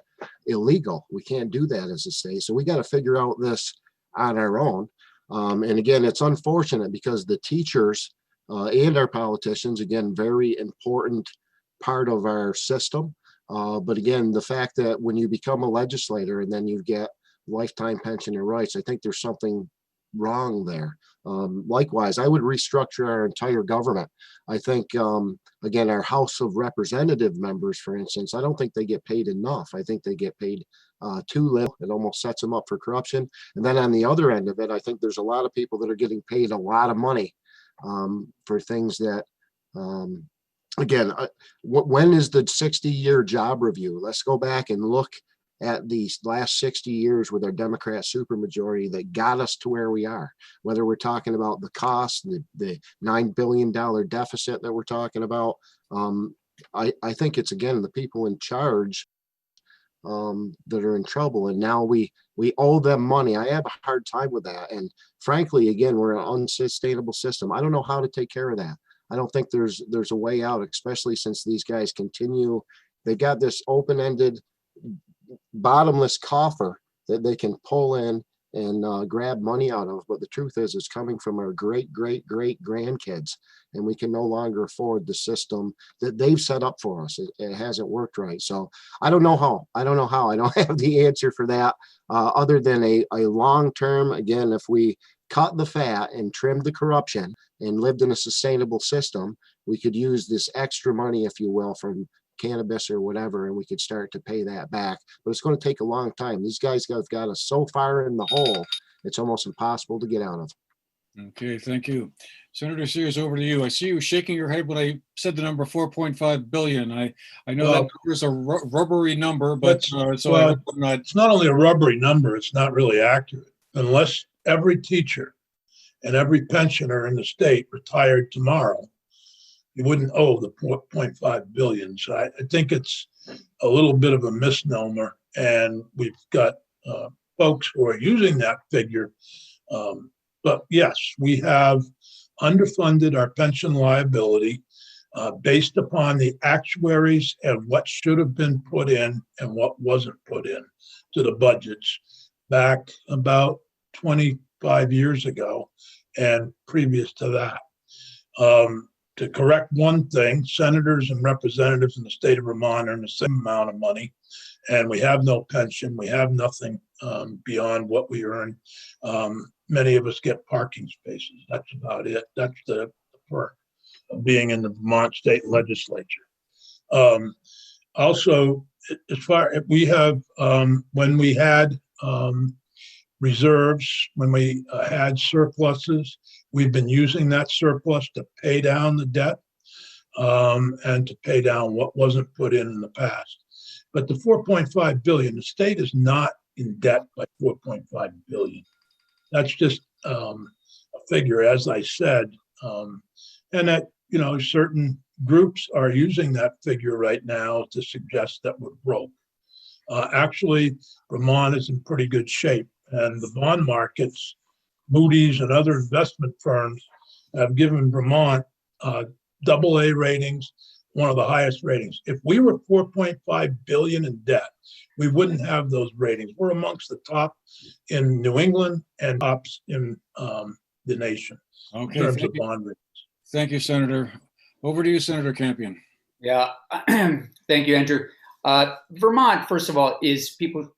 illegal. We can't do that as a state. So we got to figure out this on our own. And again, it's unfortunate because the teachers and our politicians, again, very important part of our system. But again, the fact that when you become a legislator and then you get lifetime pension and rights, I think there's something wrong there. Likewise, I would restructure our entire government. I think, again, our House of Representative members, for instance, I don't think they get paid enough. I think they get paid too little. It almost sets them up for corruption. And then on the other end of it, I think there's a lot of people that are getting paid a lot of money for things that, again, when is the 60-year job review? Let's go back and look at these last 60 years with our Democrat supermajority that got us to where we are, whether we're talking about the cost, the $9 billion deficit that we're talking about. I think it's, again, the people in charge that are in trouble. And now we owe them money. I have a hard time with that. And frankly, again, we're an unsustainable system. I don't know how to take care of that. I don't think there's a way out, especially since these guys continue. They've got this open-ended, bottomless coffer that they can pull in and grab money out of. But the truth is, it's coming from our great grandkids, and we can no longer afford the system that they've set up for us. It hasn't worked right. So I don't know how. I don't have the answer for that other than a long-term, again, if we cut the fat and trimmed the corruption and lived in a sustainable system, we could use this extra money, if you will, from cannabis or whatever, and we could start to pay that back. But it's going to take a long time. These guys have got us so far in the hole, it's almost impossible to get out of. Okay, thank you. Senator Sears, over to you. I see you shaking your head when I said the number 4.5 billion. I know that number is a rubbery number, but it's not only a rubbery number, it's not really accurate. Unless every teacher and every pensioner in the state retired tomorrow, you wouldn't owe the 0.5 billion. So I think it's a little bit of a misnomer, and we've got folks who are using that figure. But yes, we have underfunded our pension liability based upon the actuaries and what should have been put in and what wasn't put in to the budgets back about 25 years ago and previous to that. To correct one thing, senators and representatives in the state of Vermont earn the same amount of money, and we have no pension. We have nothing beyond what we earn. Many of us get parking spaces. That's about it. That's the perk of being in the Vermont state legislature. Also, as far as we have, when we had reserves, when we had surpluses, we've been using that surplus to pay down the debt and to pay down what wasn't put in the past. But the 4.5 billion, the state is not in debt by 4.5 billion. That's just a figure, as I said, and that, certain groups are using that figure right now to suggest that we're broke. Actually, Vermont is in pretty good shape, and the bond markets, Moody's and other investment firms have given Vermont AA ratings, one of the highest ratings. If we were 4.5 billion in debt, we wouldn't have those ratings. We're amongst the top in New England and tops in the nation in terms of bond ratings. Thank you, Senator. Over to you, Senator Campion. Yeah, thank you, Andrew. Vermont, first of all, I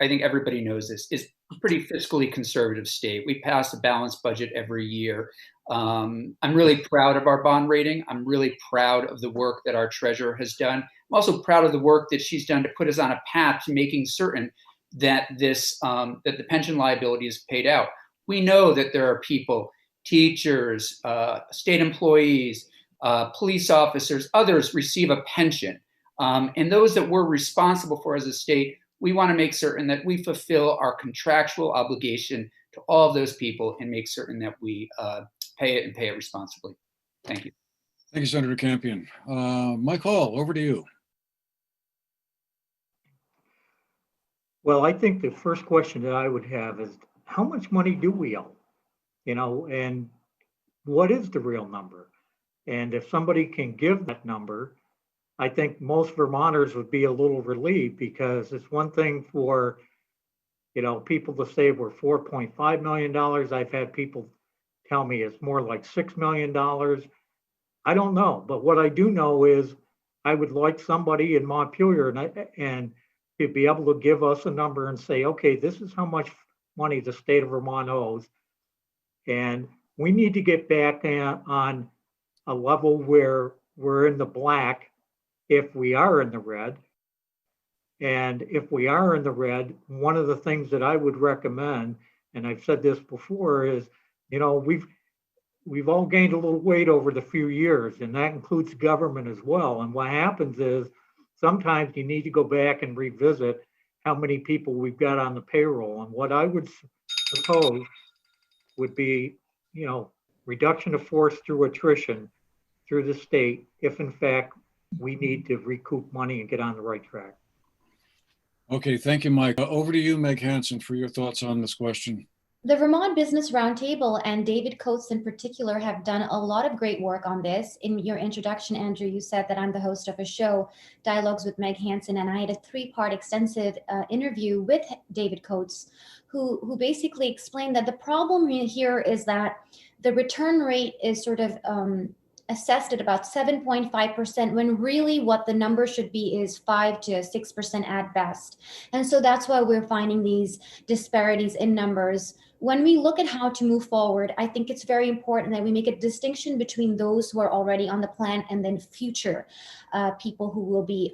think everybody knows this, is a pretty fiscally conservative state. We pass a balanced budget every year. I'm really proud of our bond rating. I'm really proud of the work that our treasurer has done. I'm also proud of the work that she's done to put us on a path to making certain that that the pension liability is paid out. We know that there are people, teachers, state employees, police officers, others receive a pension. And those that we're responsible for as a state, we want to make certain that we fulfill our contractual obligation to all of those people and make certain that we pay it and pay it responsibly. Thank you. Thank you, Senator Campion. Mike Hall, over to you. Well, I think the first question that I would have is, how much money do we owe? You know, and what is the real number? And if somebody can give that number, I think most Vermonters would be a little relieved, because it's one thing for, you know, people to say we're $4.5 million. I've had people tell me it's more like $6 million. I don't know, but what I do know is I would like somebody in Montpelier and to be able to give us a number and say, okay, this is how much money the state of Vermont owes. And we need to get back on a level where we're in the black if we are in the red. And if we are in the red, one of the things that I would recommend, and I've said this before, is, you know, we've all gained a little weight over the few years, and that includes government as well. And what happens is sometimes you need to go back and revisit how many people we've got on the payroll. And what I would suppose would be, you know, reduction of force through attrition through the state, if in fact we need to recoup money and get on the right track. Okay, thank you, Mike. Over to you, Meg Hansen, for your thoughts on this question. The Vermont Business Roundtable and David Coates in particular have done a lot of great work on this. In your introduction, Andrew, you said that I'm the host of a show, Dialogues with Meg Hansen, and I had a 3-part extensive interview with David Coates, who basically explained that the problem here is that the return rate is sort of assessed at about 7.5%, when really what the number should be is 5 to 6% at best. And so that's why we're finding these disparities in numbers. When we look at how to move forward, I think it's very important that we make a distinction between those who are already on the plan and then future people who will be,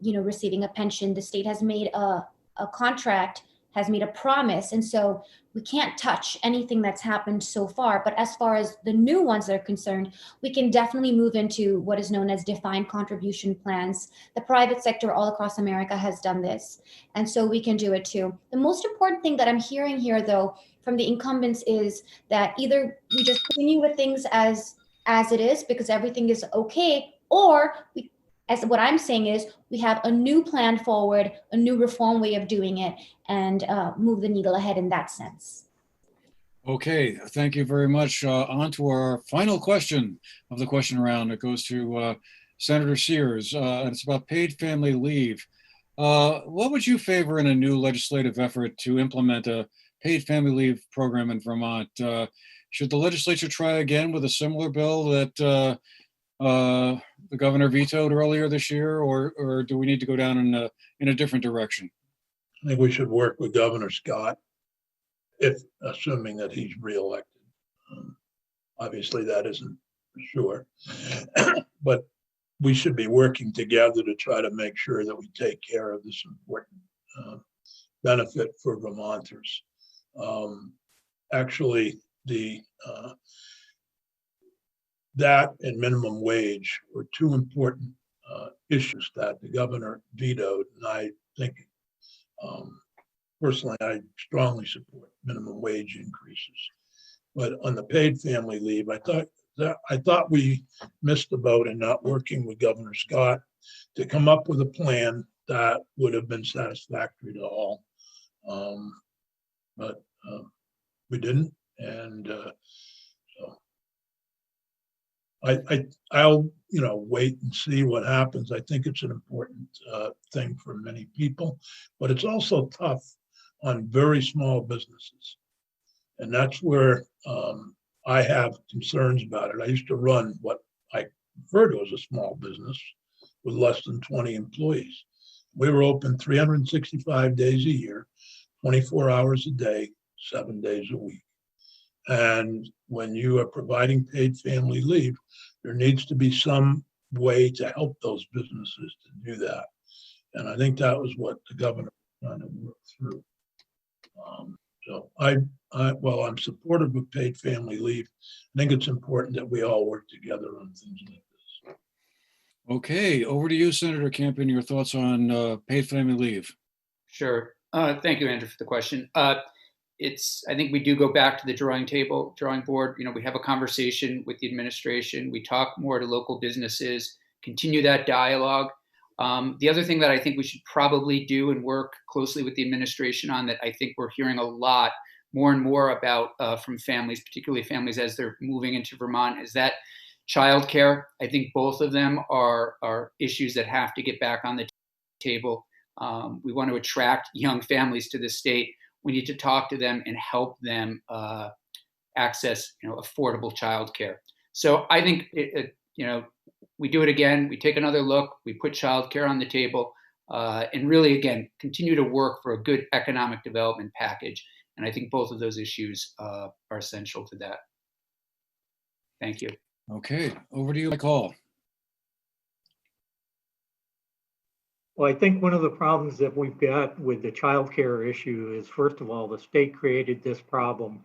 receiving a pension. The state has made a contract, has made a promise, and so we can't touch anything that's happened so far. But as far as the new ones that are concerned, we can definitely move into what is known as defined contribution plans. The private sector all across America has done this, and so we can do it too. The most important thing that I'm hearing here, though, from the incumbents is that either we just continue with things as it is because everything is okay, or as what I'm saying is we have a new plan forward, a new reform way of doing it, and move the needle ahead in that sense. Okay, thank you very much. On to our final question of the question round. It goes to Senator Sears, and it's about paid family leave. What would you favor in a new legislative effort to implement a paid family leave program in Vermont? Should the legislature try again with a similar bill that the governor vetoed earlier this year, or do we need to go down in a different direction? I think we should work with Governor Scott, if assuming that he's reelected. Obviously, that isn't for sure, but we should be working together to try to make sure that we take care of this important benefit for Vermonters. Actually, that and minimum wage were two important issues that the governor vetoed, and I think personally I strongly support minimum wage increases. But on the paid family leave, I thought we missed the boat in not working with Governor Scott to come up with a plan that would have been satisfactory to all. But we didn't, and so I'll wait and see what happens. I think it's an important thing for many people, but it's also tough on very small businesses, and that's where I have concerns about it. I used to run what I refer to as a small business with less than 20 employees. We were open 365 days a year, 24 hours a day, 7 days a week. And when you are providing paid family leave, there needs to be some way to help those businesses to do that. And I think that was what the governor was trying to work through. So I'm supportive of paid family leave. I think it's important that we all work together on things like this. Okay, over to you, Senator Campion, your thoughts on paid family leave. Sure. Thank you, Andrew, for the question. I think we do go back to the drawing board. We have a conversation with the administration. We talk more to local businesses, continue that dialogue. The other thing that I think we should probably do and work closely with the administration on, that I think we're hearing a lot more and more about from families, particularly families as they're moving into Vermont, is that childcare. I think both of them are issues that have to get back on the table. We want to attract young families to the state. We need to talk to them and help them access, affordable childcare. So I think we do it again. We take another look. We put childcare on the table, and really, again, continue to work for a good economic development package. And I think both of those issues are essential to that. Thank you. Okay, over to you, Michael. Well, I think one of the problems that we've got with the childcare issue is, first of all, the state created this problem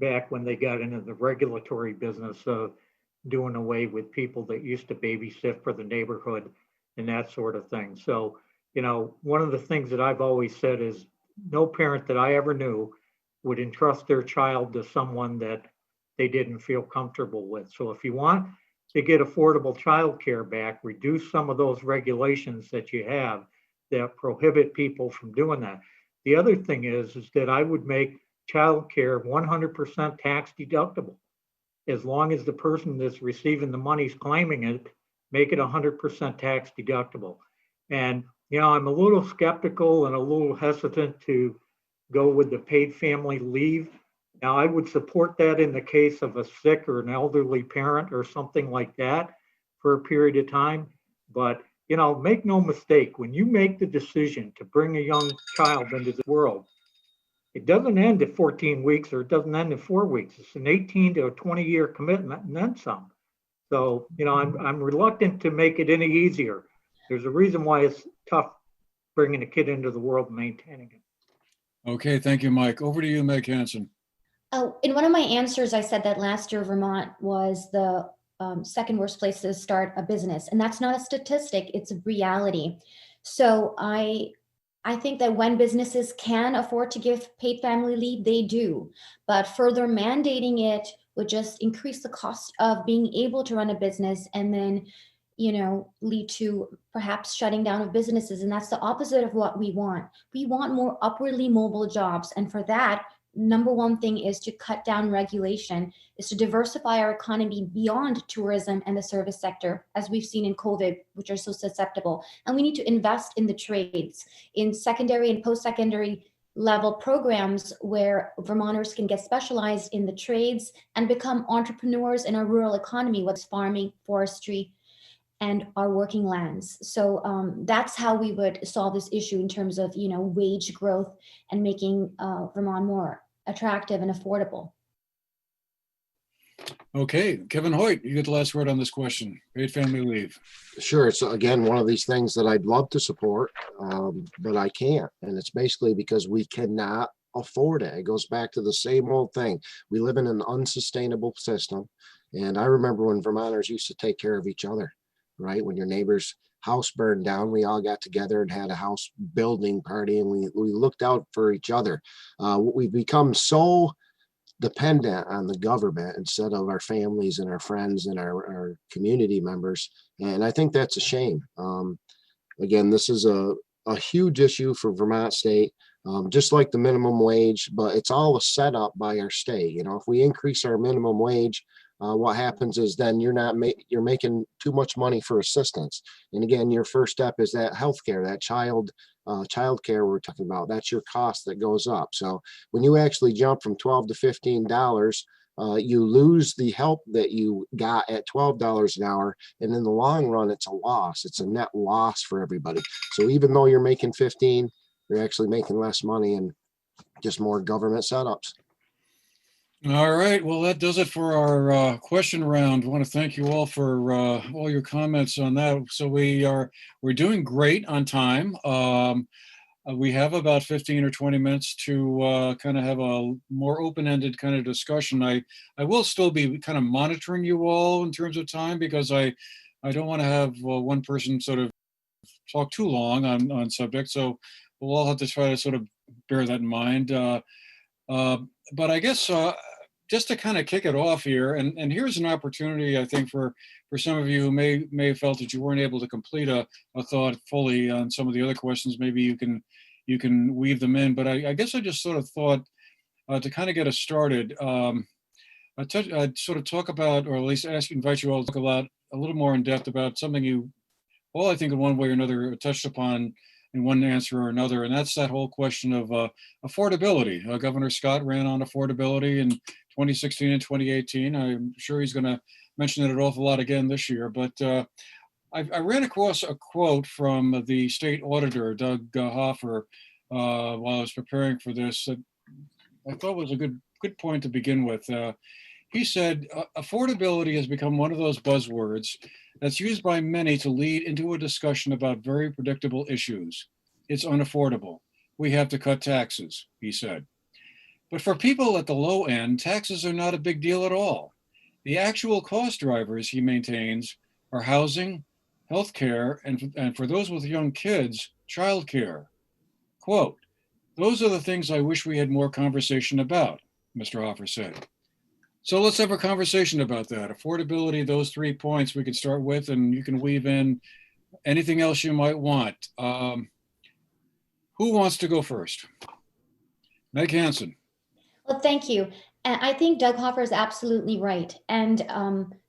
back when they got into the regulatory business of doing away with people that used to babysit for the neighborhood and that sort of thing. So, one of the things that I've always said is no parent that I ever knew would entrust their child to someone that they didn't feel comfortable with. So if you want to get affordable childcare back, reduce some of those regulations that you have that prohibit people from doing that. The other thing is that I would make childcare 100% tax deductible. As long as the person that's receiving the money is claiming it, make it 100% tax deductible. And, I'm a little skeptical and a little hesitant to go with the paid family leave. Now, I would support that in the case of a sick or an elderly parent or something like that for a period of time. But, make no mistake, when you make the decision to bring a young child into the world, it doesn't end at 14 weeks or it doesn't end in 4 weeks. It's an 18 to a 20-year commitment and then some. So, I'm reluctant to make it any easier. There's a reason why it's tough bringing a kid into the world and maintaining it. Okay, thank you, Mike. Over to you, Meg Hansen. Oh, in one of my answers, I said that last year Vermont was the second worst place to start a business, and that's not a statistic; it's a reality. So I think that when businesses can afford to give paid family leave, they do. But further mandating it would just increase the cost of being able to run a business, and then lead to perhaps shutting down of businesses. And that's the opposite of what we want. We want more upwardly mobile jobs, and for that, number one thing is to cut down regulation, is to diversify our economy beyond tourism and the service sector, as we've seen in COVID, which are so susceptible. And we need to invest in the trades, in secondary and post-secondary level programs where Vermonters can get specialized in the trades and become entrepreneurs in our rural economy, what's farming, forestry, and our working lands. So that's how we would solve this issue in terms of, wage growth and making Vermont more attractive and affordable. Okay, Kevin Hoyt, you get the last word on this question. Paid family leave. Sure. It's again one of these things that I'd love to support, but I can't. And it's basically because we cannot afford it. It goes back to the same old thing. We live in an unsustainable system. And I remember when Vermonters used to take care of each other, right? When your neighbor's house burned down, we all got together and had a house building party, and we looked out for each other. We've become so dependent on the government instead of our families and our friends and our community members. And I think that's a shame. Again, this is a huge issue for Vermont state, just like the minimum wage, but it's all set up by our state. If we increase our minimum wage, what happens is then you're making too much money for assistance. And again, your first step is that healthcare, that child care we're talking about. That's your cost that goes up. So when you actually jump from $12 to $15, you lose the help that you got at $12 an hour. And in the long run, it's a loss. It's a net loss for everybody. So even though you're making 15, you're actually making less money and just more government setups. All right, well, that does it for our question round. I want to thank you all for all your comments on that. So we're doing great on time. We have about 15 or 20 minutes to kind of have a more open-ended kind of discussion. I will still be kind of monitoring you all in terms of time, because I I don't want to have one person sort of talk too long on subject, so we'll all have to try to sort of bear that in mind. But I guess just to kind of kick it off here, and here's an opportunity, I think, for some of you who may have felt that you weren't able to complete a thought fully on some of the other questions. Maybe you can weave them in. But I guess I just sort of thought to kind of get us started, I'd sort of talk about, or at least invite you all to talk about a little more in depth about something you all, I think, in one way or another touched upon in one answer or another, and that's that whole question of affordability. Governor Scott ran on affordability in 2016 and 2018. I'm sure he's going to mention it an awful lot again this year, but I ran across a quote from the state auditor, Doug Hoffer, while I was preparing for this that I thought was a good point to begin with. He said, affordability has become one of those buzzwords that's used by many to lead into a discussion about very predictable issues. It's unaffordable. We have to cut taxes, he said. But for people at the low end, taxes are not a big deal at all. The actual cost drivers, he maintains, are housing, healthcare, and for those with young kids, childcare. Quote, "Those are the things I wish we had more conversation about," Mr. Hoffer said. So let's have a conversation about that. Affordability, those 3 points we could start with, and you can weave in anything else you might want. Who wants to go first? Meg Hansen. Well, thank you. And I think Doug Hoffer is absolutely right. And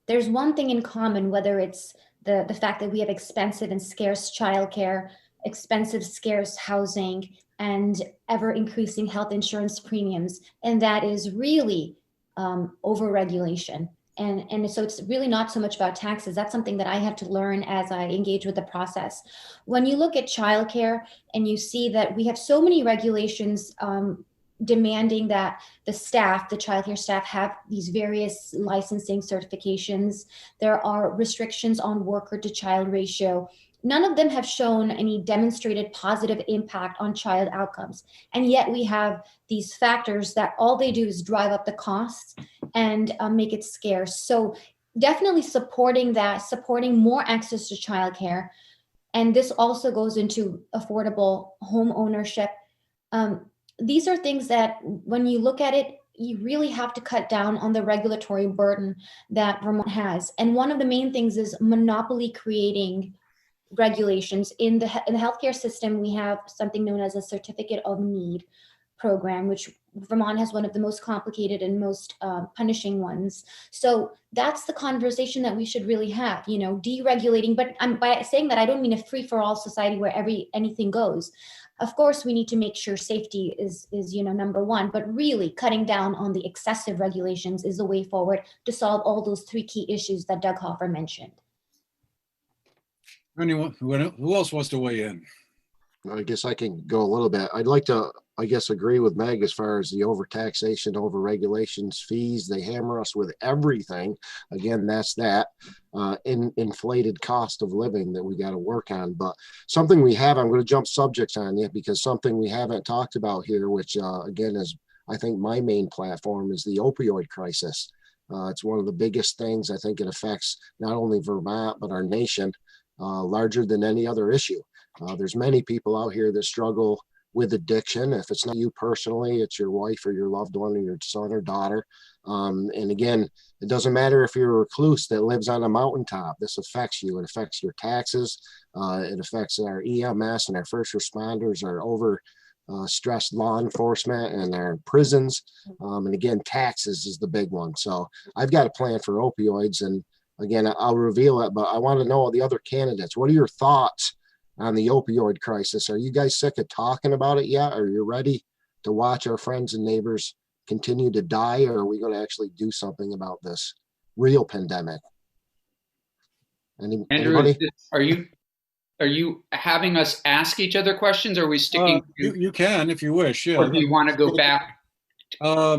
there's one thing in common, whether it's the fact that we have expensive and scarce childcare, expensive, scarce housing, and ever increasing health insurance premiums. And that is really overregulation. And so it's really not so much about taxes. That's something that I have to learn as I engage with the process. When you look at childcare and you see that we have so many regulations demanding that the staff, the childcare staff, have these various licensing certifications. There are restrictions on worker to child ratio. None of them have shown any demonstrated positive impact on child outcomes. And yet we have these factors that all they do is drive up the costs and make it scarce. So definitely supporting that, supporting more access to childcare. And this also goes into affordable home ownership. These are things that when you look at it, you really have to cut down on the regulatory burden that Vermont has. And one of the main things is monopoly creating regulations. In the healthcare system, we have something known as a certificate of need program, which Vermont has one of the most complicated and most punishing ones. So that's the conversation that we should really have, deregulating. But by saying that, I don't mean a free-for-all society where anything goes. Of course, we need to make sure safety is number one, but really cutting down on the excessive regulations is the way forward to solve all those 3 key issues that Doug Hoffer mentioned. Anyone, who else wants to weigh in? I guess I can go a little bit. I'd like to, agree with Meg as far as the overtaxation, overregulations, fees. They hammer us with everything. Again, that's that inflated cost of living that we got to work on. But something we have, I'm going to jump subjects on you because something we haven't talked about here, which again is, I think, my main platform, is the opioid crisis. It's one of the biggest things. I think it affects not only Vermont, but our nation, larger than any other issue. There's many people out here that struggle with addiction. If it's not you personally, it's your wife or your loved one or your son or daughter. And again, it doesn't matter if you're a recluse that lives on a mountaintop. This affects you. It affects your taxes. It affects our EMS and our first responders, our stressed law enforcement and our prisons. And again, taxes is the big one. So I've got a plan for opioids. And again, I'll reveal it, but I want to know the other candidates. What are your thoughts on the opioid crisis? Are you guys sick of talking about it yet? Are you ready to watch our friends and neighbors continue to die? Or are we going to actually do something about this real pandemic? Andrew, anybody? Are you having us ask each other questions? Or are we sticking to, You can, if you wish. Yeah. or do you want to go back? I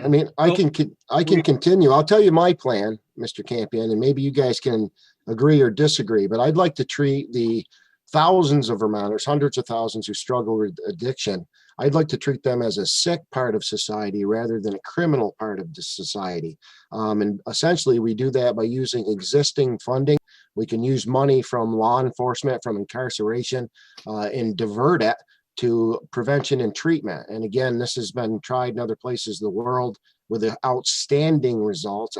mean, I can continue. I'll tell you my plan, Mr. Campion, and maybe you guys can agree or disagree, but I'd like to treat the thousands of Vermonters, hundreds of thousands who struggle with addiction. I'd like to treat them as a sick part of society rather than a criminal part of the society. And essentially, we do that by using existing funding. We can use money from law enforcement, from incarceration, and divert it to prevention and treatment. And again, this has been tried in other places of the world with outstanding results.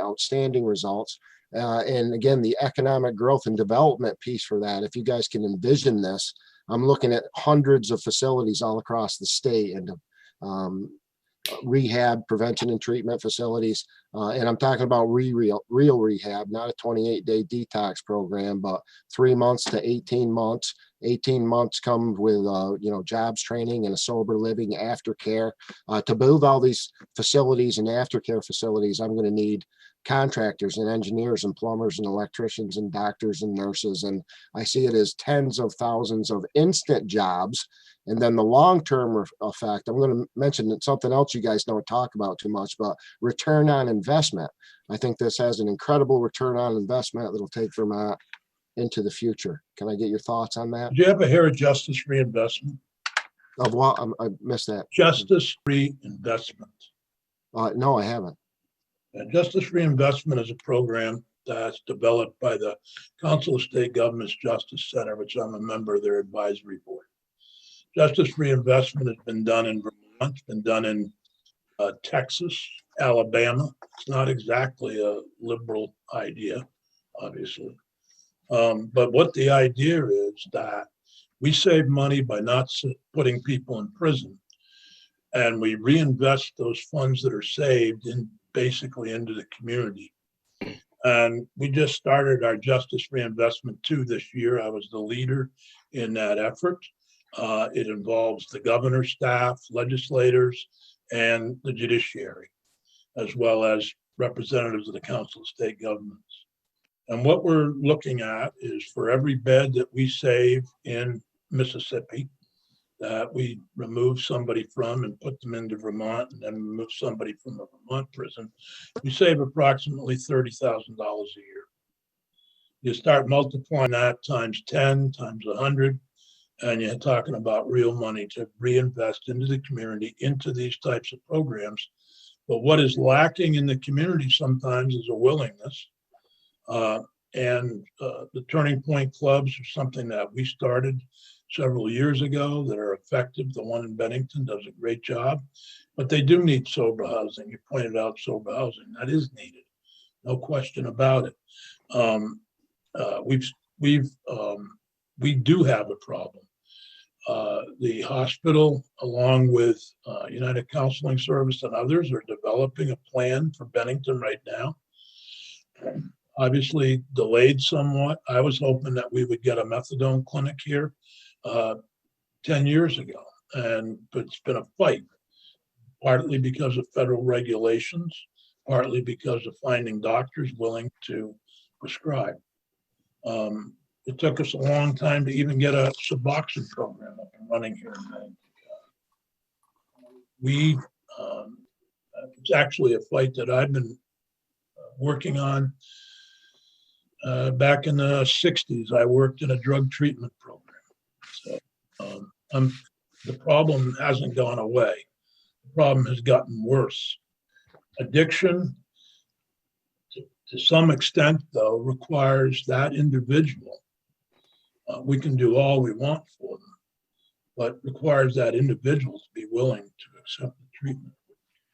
And again, the economic growth and development piece for that, if you guys can envision this, I'm looking at hundreds of facilities all across the state, and rehab, prevention and treatment facilities. And I'm talking about real rehab, not a 28-day detox program, but 3 months to 18 months. 18 months come with, jobs training and a sober living aftercare. To build all these facilities and aftercare facilities, I'm going to need contractors and engineers and plumbers and electricians and doctors and nurses. And I see it as tens of thousands of instant jobs. And then the long-term effect, I'm going to mention something else you guys don't talk about too much, but return on investment. I think this has an incredible return on investment that'll take Vermont into the future. Can I get your thoughts on that? Did you ever hear of justice reinvestment? Of what? I missed that. Justice reinvestment. No, I haven't. Justice reinvestment is a program that's developed by the Council of State Governments Justice Center, which I'm a member of their advisory board. Justice reinvestment has been done in Vermont, it's been done in Texas, Alabama. It's not exactly a liberal idea, obviously. But what the idea is that we save money by not putting people in prison, and we reinvest those funds that are saved in basically into the community. And we just started our Justice Reinvestment 2 this year. I was the leader in that effort. It involves the governor's staff, legislators, and the judiciary, as well as representatives of the Council of State Governments. And what we're looking at is for every bed that we save in Mississippi, that we remove somebody from and put them into Vermont, and then remove somebody from a Vermont prison, we save approximately $30,000 a year. You start multiplying that times 10, times 100, and you're talking about real money to reinvest into the community, into these types of programs. But what is lacking in the community sometimes is a willingness. The Turning Point clubs are something that we started several years ago that are effective. The one in Bennington does a great job, but they do need sober housing. You pointed out sober housing. That is needed. No question about it. We do have a problem. The hospital, along with United Counseling Service and others, are developing a plan for Bennington right now. Obviously delayed somewhat. I was hoping that we would get a methadone clinic here 10 years ago, but it's been a fight, partly because of federal regulations, partly because of finding doctors willing to prescribe. It took us a long time to even get a Suboxone program up and running here in Bennington. It's actually a fight that I've been working on. Back in the 60s, I worked in a drug treatment program. So the problem hasn't gone away. The problem has gotten worse. Addiction, to some extent, though, requires that individual. We can do all we want for them, but requires that individual to be willing to accept the treatment.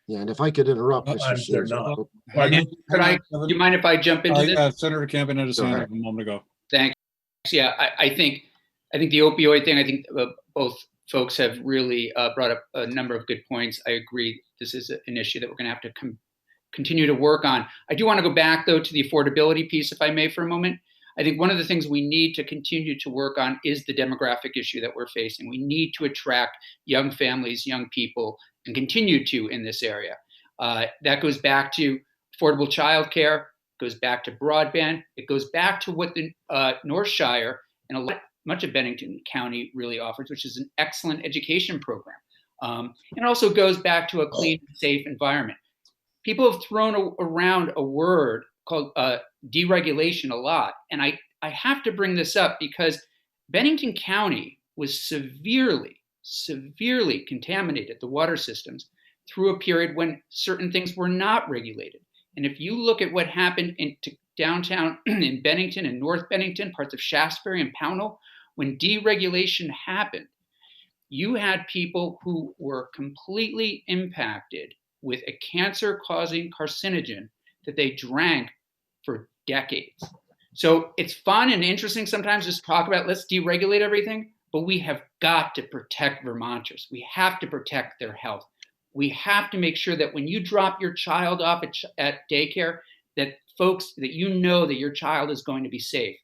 Yeah, and if I could interrupt, Mr. Sometimes they're Sears. not. Do you mind if I jump into this? Senator Campion had his hand up a moment ago. Thanks. Yeah, I think the opioid thing, I think both folks have really brought up a number of good points. I agree. This is an issue that we're going to have to continue to work on. I do want to go back, though, to the affordability piece, if I may, for a moment. I think one of the things we need to continue to work on is the demographic issue that we're facing. We need to attract young families, young people, and continue to in this area. That goes back to affordable childcare, goes back to broadband, it goes back to what the North Shire and much of Bennington County really offers, which is an excellent education program. And it also goes back to a clean and safe environment. People have thrown around a word called deregulation a lot. And I have to bring this up because Bennington County was severely severely contaminated the water systems through a period when certain things were not regulated. And if you look at what happened in downtown in Bennington and North Bennington, parts of Shaftesbury and Pownell, when deregulation happened, you had people who were completely impacted with a cancer-causing carcinogen that they drank for decades. So it's fun and interesting sometimes just talk about let's deregulate everything, but we have got to protect Vermonters. We have to protect their health. We have to make sure that when you drop your child off at daycare, that folks, that you know that your child is going to be safe.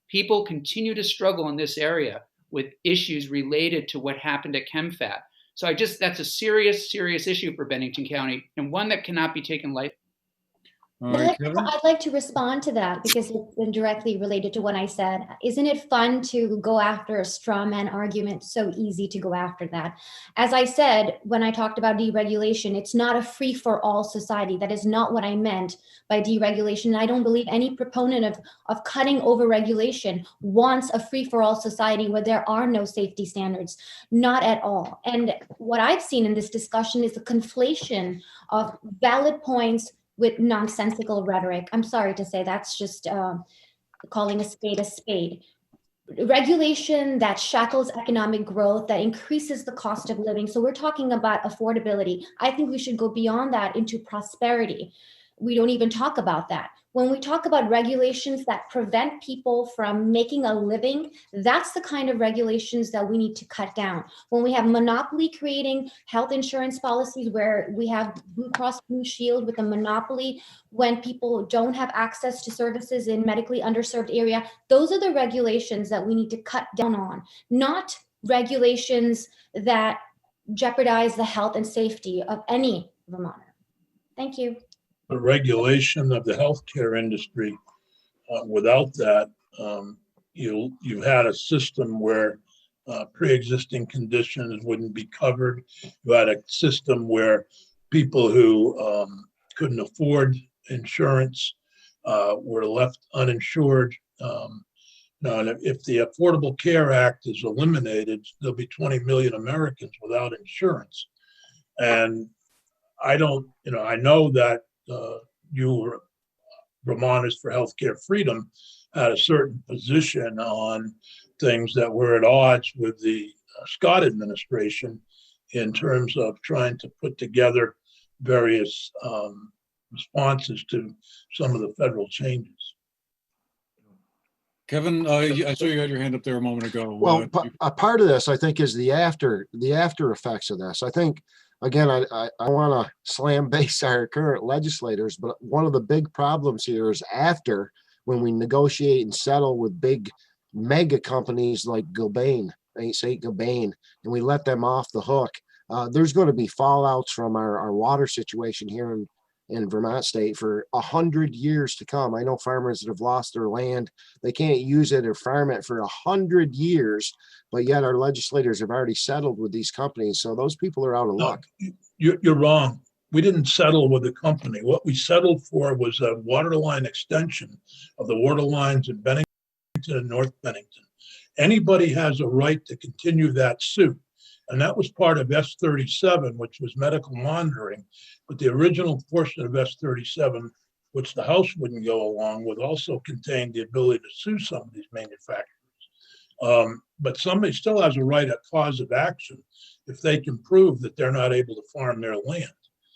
People continue to struggle in this area with issues related to what happened at ChemFat. So that's a serious, serious issue for Bennington County and one that cannot be taken lightly. All right, Kevin? I'd like to respond to that because it's indirectly related to what I said. Isn't it fun to go after a straw man argument? So easy to go after that. As I said, when I talked about deregulation, it's not a free for all society. That is not what I meant by deregulation. I don't believe any proponent of cutting over regulation wants a free for all society where there are no safety standards, not at all. And what I've seen in this discussion is the conflation of valid points with nonsensical rhetoric. I'm sorry to say that's just calling a spade a spade. Regulation that shackles economic growth, that increases the cost of living. So we're talking about affordability. I think we should go beyond that into prosperity. We don't even talk about that. When we talk about regulations that prevent people from making a living, that's the kind of regulations that we need to cut down. When we have monopoly creating health insurance policies where we have Blue Cross Blue Shield with a monopoly, when people don't have access to services in medically underserved area, those are the regulations that we need to cut down on, not regulations that jeopardize the health and safety of any Vermonter. Thank you. The regulation of the healthcare industry, without that, you've had a system where pre-existing conditions wouldn't be covered. You had a system where people who couldn't afford insurance were left uninsured. Now, if the Affordable Care Act is eliminated, there'll be 20 million Americans without insurance. And I know that you Vermonters for Healthcare Freedom had a certain position on things that were at odds with the Scott administration in terms of trying to put together various responses to some of the federal changes. Kevin, I saw you had your hand up there a moment ago. Well, a part of this, I think, is the after effects of this. I think, again, I want to slam base our current legislators, but one of the big problems here is after, when we negotiate and settle with big mega companies like Gilbane, and we let them off the hook, there's going to be fallouts from our water situation here in Vermont state for 100 years to come. I know farmers that have lost their land. They can't use it or farm it for 100 years, but yet our legislators have already settled with these companies. So those people are out of luck. You're wrong. We didn't settle with the company. What we settled for was a water line extension of the water lines in Bennington and North Bennington. Anybody has a right to continue that suit. And that was part of S-37, which was medical monitoring. But the original portion of S-37, which the House wouldn't go along with, also contained the ability to sue some of these manufacturers. But somebody still has a right at cause of action if they can prove that they're not able to farm their land.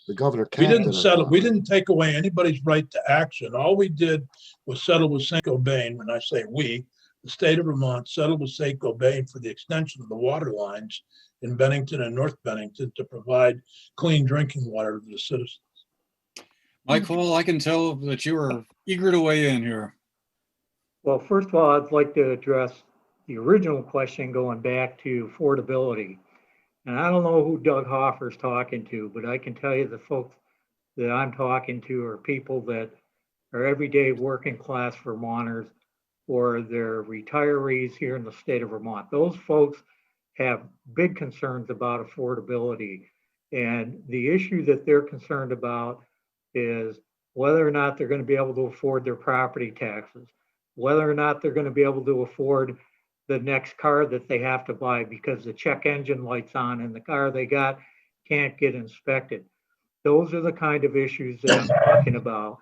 The governor We didn't settle. We didn't take away anybody's right to action. All we did was settle with Saint-Gobain. When I say we, the state of Vermont settled with Saint-Gobain for the extension of the water lines in Bennington and North Bennington to provide clean drinking water to the citizens. Michael, I can tell that you are eager to weigh in here. Well, first of all, I'd like to address the original question going back to affordability. And I don't know who Doug Hoffer's talking to, but I can tell you the folks that I'm talking to are people that are everyday working class Vermonters, or they're retirees here in the state of Vermont. Those folks have big concerns about affordability. And the issue that they're concerned about is whether or not they're going to be able to afford their property taxes, whether or not they're going to be able to afford the next car that they have to buy because the check engine light's on and the car they got can't get inspected. Those are the kind of issues that I'm talking about,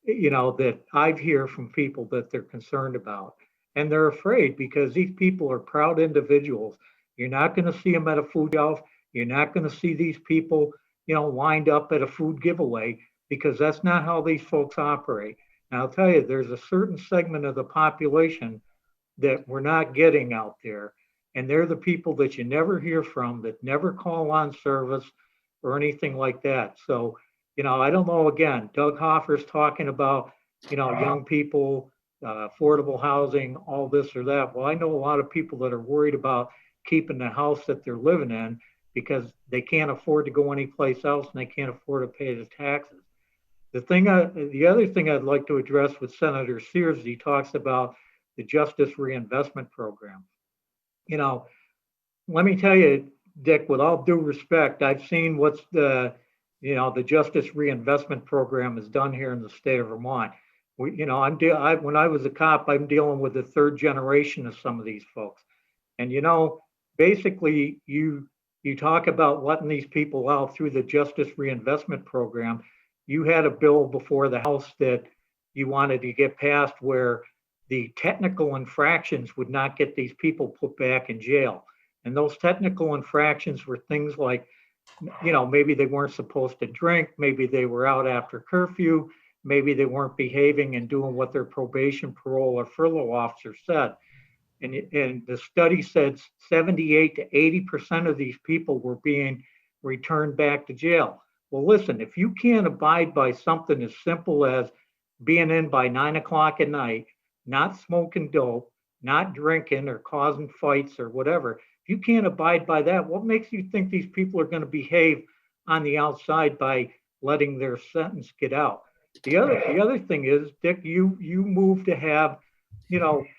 that I've heard from people that they're concerned about. And they're afraid because these people are proud individuals. You're not going to see them at a food shelf. You're not going to see these people, lined up at a food giveaway, because that's not how these folks operate. And I'll tell you, there's a certain segment of the population that we're not getting out there. And they're the people that you never hear from, that never call on service or anything like that. So, I don't know, again, Doug Hoffer's talking about, young people, affordable housing, all this or that. Well, I know a lot of people that are worried about keeping the house that they're living in because they can't afford to go anyplace else and they can't afford to pay the taxes. The other thing I'd like to address with Senator Sears, he talks about the Justice Reinvestment Program. Let me tell you, Dick, with all due respect, I've seen what's the Justice Reinvestment Program has done here in the state of Vermont. When I was a cop, I'm dealing with the third generation of some of these folks. And, basically you talk about letting these people out through the Justice Reinvestment Program. You had a bill before the House that you wanted to get passed where the technical infractions would not get these people put back in jail. And those technical infractions were things like, maybe they weren't supposed to drink, maybe they were out after curfew, maybe they weren't behaving and doing what their probation, parole, or furlough officer said. And the study said 78 to 80% of these people were being returned back to jail. Well, listen, if you can't abide by something as simple as being in by 9 o'clock at night, not smoking dope, not drinking or causing fights or whatever, if you can't abide by that, what makes you think these people are going to behave on the outside by letting their sentence get out? The other thing is, Dick, you move to have,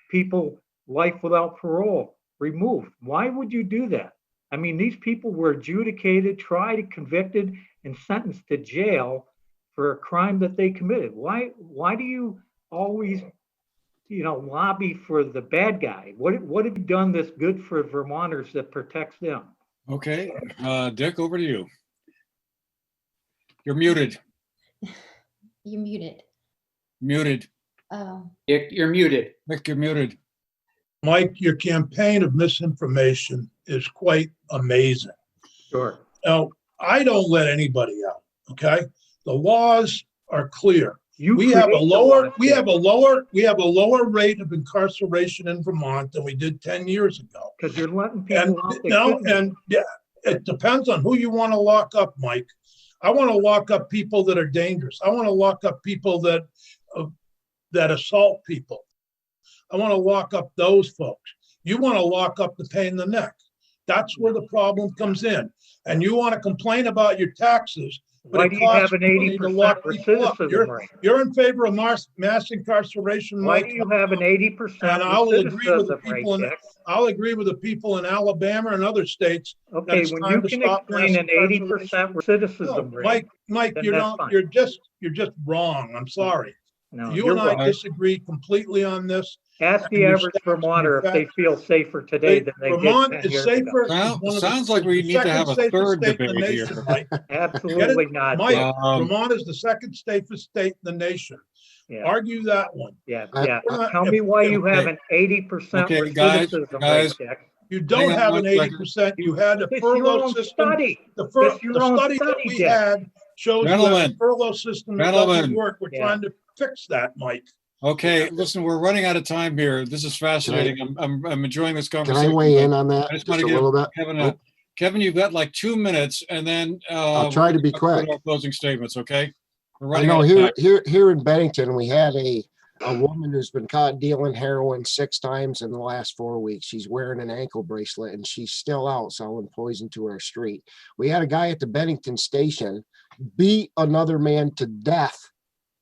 people life without parole removed. Why would you do that? I mean, these people were adjudicated, tried, convicted, and sentenced to jail for a crime that they committed. Why do you always, lobby for the bad guy? What have you done that's good for Vermonters that protects them? Okay, Dick, over to you. You're muted. You're muted. Muted. Oh. Dick, you're muted. Nick, you're muted. Mike, your campaign of misinformation is quite amazing. Sure. Now, I don't let anybody out, okay? The laws are clear. We have a lower rate of incarceration in Vermont than we did 10 years ago. Because you're letting people out. It depends on who you want to lock up, Mike. I want to lock up people that are dangerous. I want to lock up people that assault people. I want to lock up those folks. You want to lock up the pain in the neck. That's where the problem comes in. And you want to complain about your taxes. Why do you have an 80% recidivism rate? You're in favor of mass incarceration. Why do you have an 80% and I'll agree with the rate, people I'll agree with the people in Alabama and other states. Okay, when you can explain an 80% recidivism rate, Mike, you're just wrong. I'm sorry. No, you and I disagree completely on this. Ask the average Vermonter if they feel safer today than they Vermont did 10 is years safer. ago. Sounds like we need to have a third debate here. Absolutely not. Mike, Vermont is the second safest state in the nation. Yeah. Argue that one. Yeah. Tell me why you have an 80% recidivism rate, Dick. You don't have an 80%. You had a furlough system. The study that we had shows that the furlough system that doesn't work. We're trying to fix that, Mike. Okay, listen, we're running out of time here. This is fascinating. I'm enjoying this conversation. Can I weigh in on that just a little bit? Kevin, you've got like 2 minutes, and then I'll try to be quick. Our closing statements, okay? I know here in Bennington, we had a woman who's been caught dealing heroin 6 times in the last 4 weeks. She's wearing an ankle bracelet, and she's still out selling poison to our street. We had a guy at the Bennington station beat another man to death,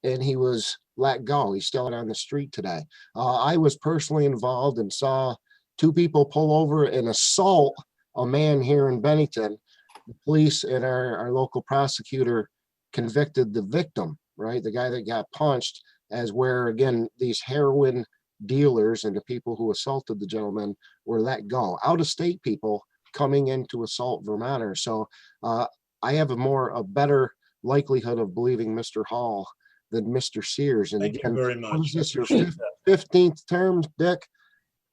and he was let go. He's still out on the street today. I was personally involved and saw 2 people pull over and assault a man here in Bennington. The police and our local prosecutor convicted the victim, right? The guy that got punched, as where, again, these heroin dealers and the people who assaulted the gentleman were let go. Out-of-state people coming in to assault Vermonters. So I have a better likelihood of believing Mr. Hall than Mr. Sears. And Thank you again, very what much. is this, your Appreciate that. 15th term, Dick?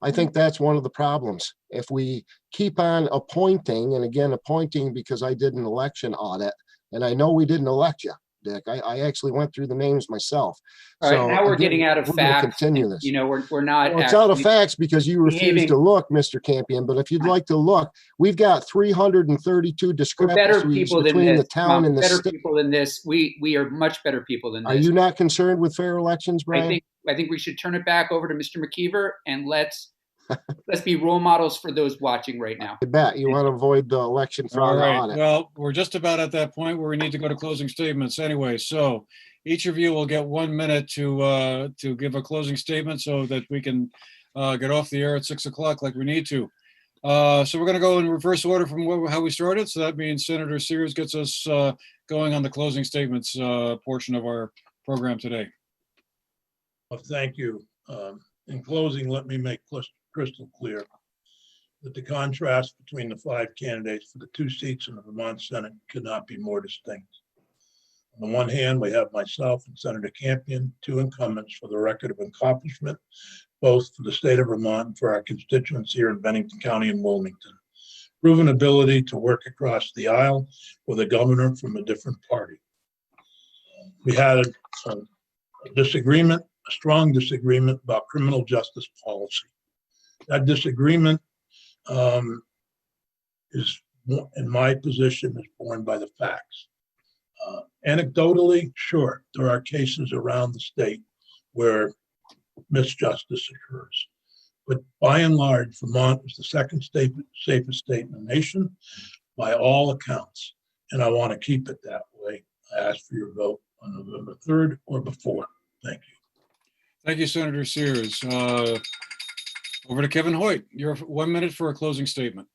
I think that's one of the problems. If we keep on appointing, and again, appointing because I did an election audit, and I know we didn't elect you, Dick. I actually went through the names myself. All right, So now we're again, getting out of we're gonna facts. continue this. You know, we're not. Well, it's out of actually facts because you refuse behaving- to look, Mr. Campion. But if you'd like to look, we've got 332 We're better discrepancies people than between the this. town and the Better state. people than this. We are much better people than this. Are you not concerned with fair elections, Brian? I think we should turn it back over to Mr. McKeever and let's be role models for those watching right now. I bet you want to avoid the election All fraud right, audit. well, we're just about at that point where we need to go to closing statements anyway. So each of you will get 1 minute to give a closing statement so that we can get off the air at 6 o'clock like we need to. So we're going to go in reverse order from how we started. So that means Senator Sears gets us going on the closing statements portion of our program today. Well, thank you. In closing, let me make crystal clear that the contrast between the 5 candidates for the 2 seats in the Vermont Senate could not be more distinct. On the one hand, we have myself and Senator Campion, 2 incumbents for the record of accomplishment, both for the state of Vermont and for our constituents here in Bennington County and Wilmington. Proven ability to work across the aisle with a governor from a different party. We had a disagreement, a strong disagreement about criminal justice policy. That disagreement is, in my position, is borne by the facts. Anecdotally, sure, there are cases around the state where misjustice occurs. But by and large, Vermont is the second safest state in the nation by all accounts. And I want to keep it that way. I ask for your vote on November 3rd or before. Thank you. Thank you, Senator Sears. Over to Kevin Hoyt. You're 1 minute for a closing statement.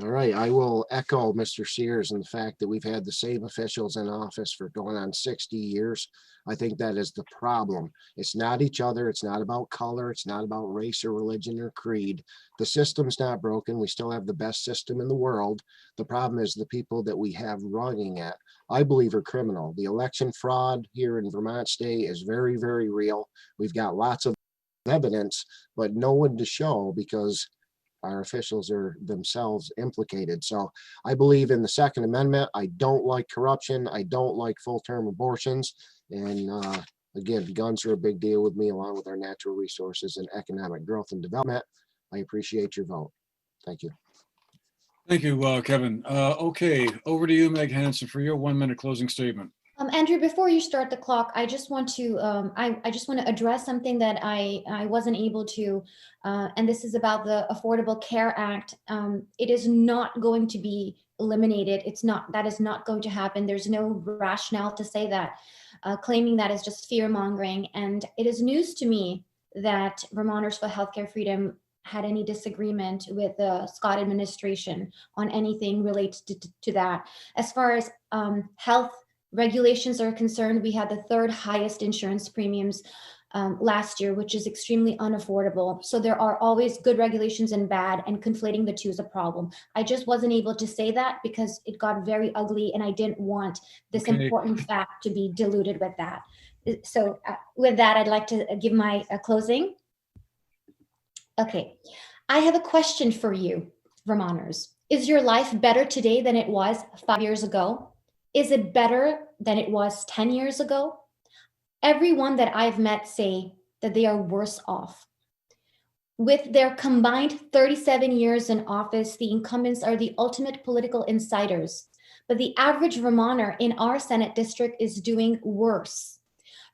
All right, I will echo Mr. Sears in the fact that we've had the same officials in office for going on 60 years. I think that is the problem. It's not each other. It's not about color. It's not about race or religion or creed. The system's not broken. We still have the best system in the world. The problem is the people that we have running it, I believe, are criminal. The election fraud here in Vermont State is very, very real. We've got lots of evidence, but no one to show because our officials are themselves implicated. So I believe in the Second Amendment. I don't like corruption. I don't like full-term abortions. And again, guns are a big deal with me, along with our natural resources and economic growth and development. I appreciate your vote. Thank you. Thank you, Kevin. Okay, over to you, Meg Hansen, for your 1 minute closing statement. Andrew, before you start the clock, I just want to I just want to address something that I wasn't able to, and this is about the Affordable Care Act. It is not going to be eliminated. That is not going to happen. There's no rationale to say that. Claiming that is just fear mongering, and it is news to me that Vermonters for Healthcare Freedom had any disagreement with the Scott administration on anything related to that. As far as health regulations are concerned, we had the 3rd highest insurance premiums last year, which is extremely unaffordable. So there are always good regulations and bad, and conflating the two is a problem. I just wasn't able to say that because it got very ugly, and I didn't want this important fact to be diluted with that. So with that, I'd like to give my closing. Okay, I have a question for you, Vermonters. Is your life better today than it was 5 years ago? Is it better than it was 10 years ago? Everyone that I've met say that they are worse off. With their combined 37 years in office, the incumbents are the ultimate political insiders. But the average Vermonter in our Senate district is doing worse.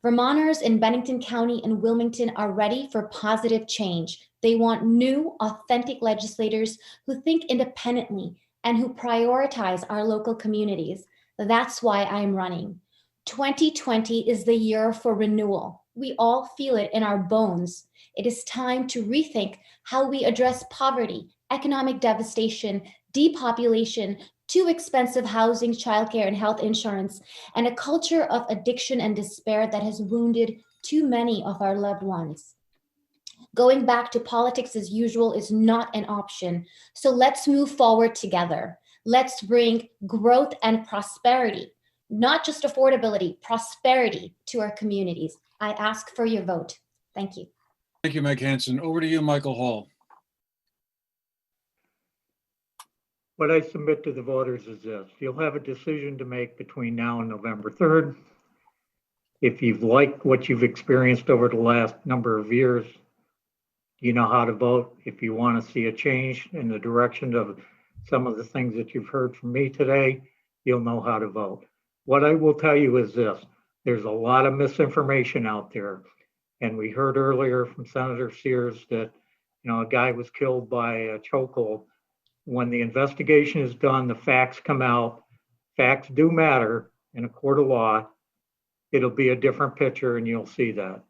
Vermonters in Bennington County and Wilmington are ready for positive change. They want new, authentic legislators who think independently and who prioritize our local communities. That's why I'm running. 2020 is the year for renewal. We all feel it in our bones. It is time to rethink how we address poverty, economic devastation, depopulation, too expensive housing, childcare, and health insurance, and a culture of addiction and despair that has wounded too many of our loved ones. Going back to politics as usual is not an option. So let's move forward together. Let's bring growth and prosperity, not just affordability, prosperity to our communities. I ask for your vote. Thank you. Thank you, Meg Hansen. Over to you, Michael Hall. What I submit to the voters is this: you'll have a decision to make between now and November 3rd. If you've liked what you've experienced over the last number of years, you know how to vote. If you want to see a change in the direction of some of the things that you've heard from me today, you'll know how to vote. What I will tell you is this: there's a lot of misinformation out there. And we heard earlier from Senator Sears that, a guy was killed by a chokehold. When the investigation is done, the facts come out. Facts do matter in a court of law. It'll be a different picture, and you'll see that.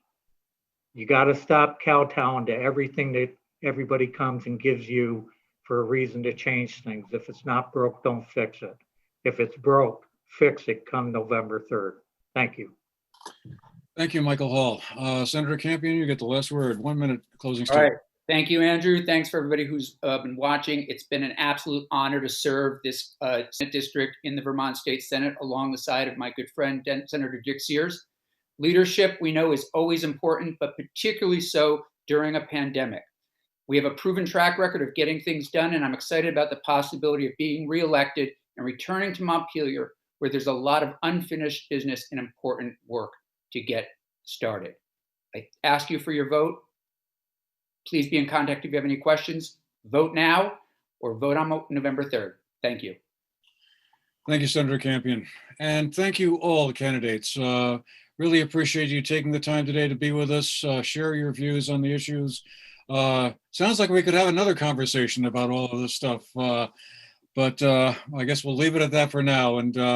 You got to stop kowtowing to everything that everybody comes and gives you for a reason to change things. If it's not broke, don't fix it. If it's broke, fix it come November 3rd. Thank you. Thank you, Michael Hall. Senator Campion, you get the last word. 1 minute closing All statement. right. Thank you, Andrew. Thanks for everybody who's been watching. It's been an absolute honor to serve this Senate district in the Vermont State Senate along the side of my good friend, Senator Dick Sears. Leadership, we know, is always important, but particularly so during a pandemic. We have a proven track record of getting things done, and I'm excited about the possibility of being reelected and returning to Montpelier, where there's a lot of unfinished business and important work to get started. I ask you for your vote. Please be in contact if you have any questions. Vote now or vote on November 3rd. Thank you. Thank you, Senator Campion. And thank you all candidates. Really appreciate you taking the time today to be with us, share your views on the issues. Sounds like we could have another conversation about all of this stuff, but I guess we'll leave it at that for now. And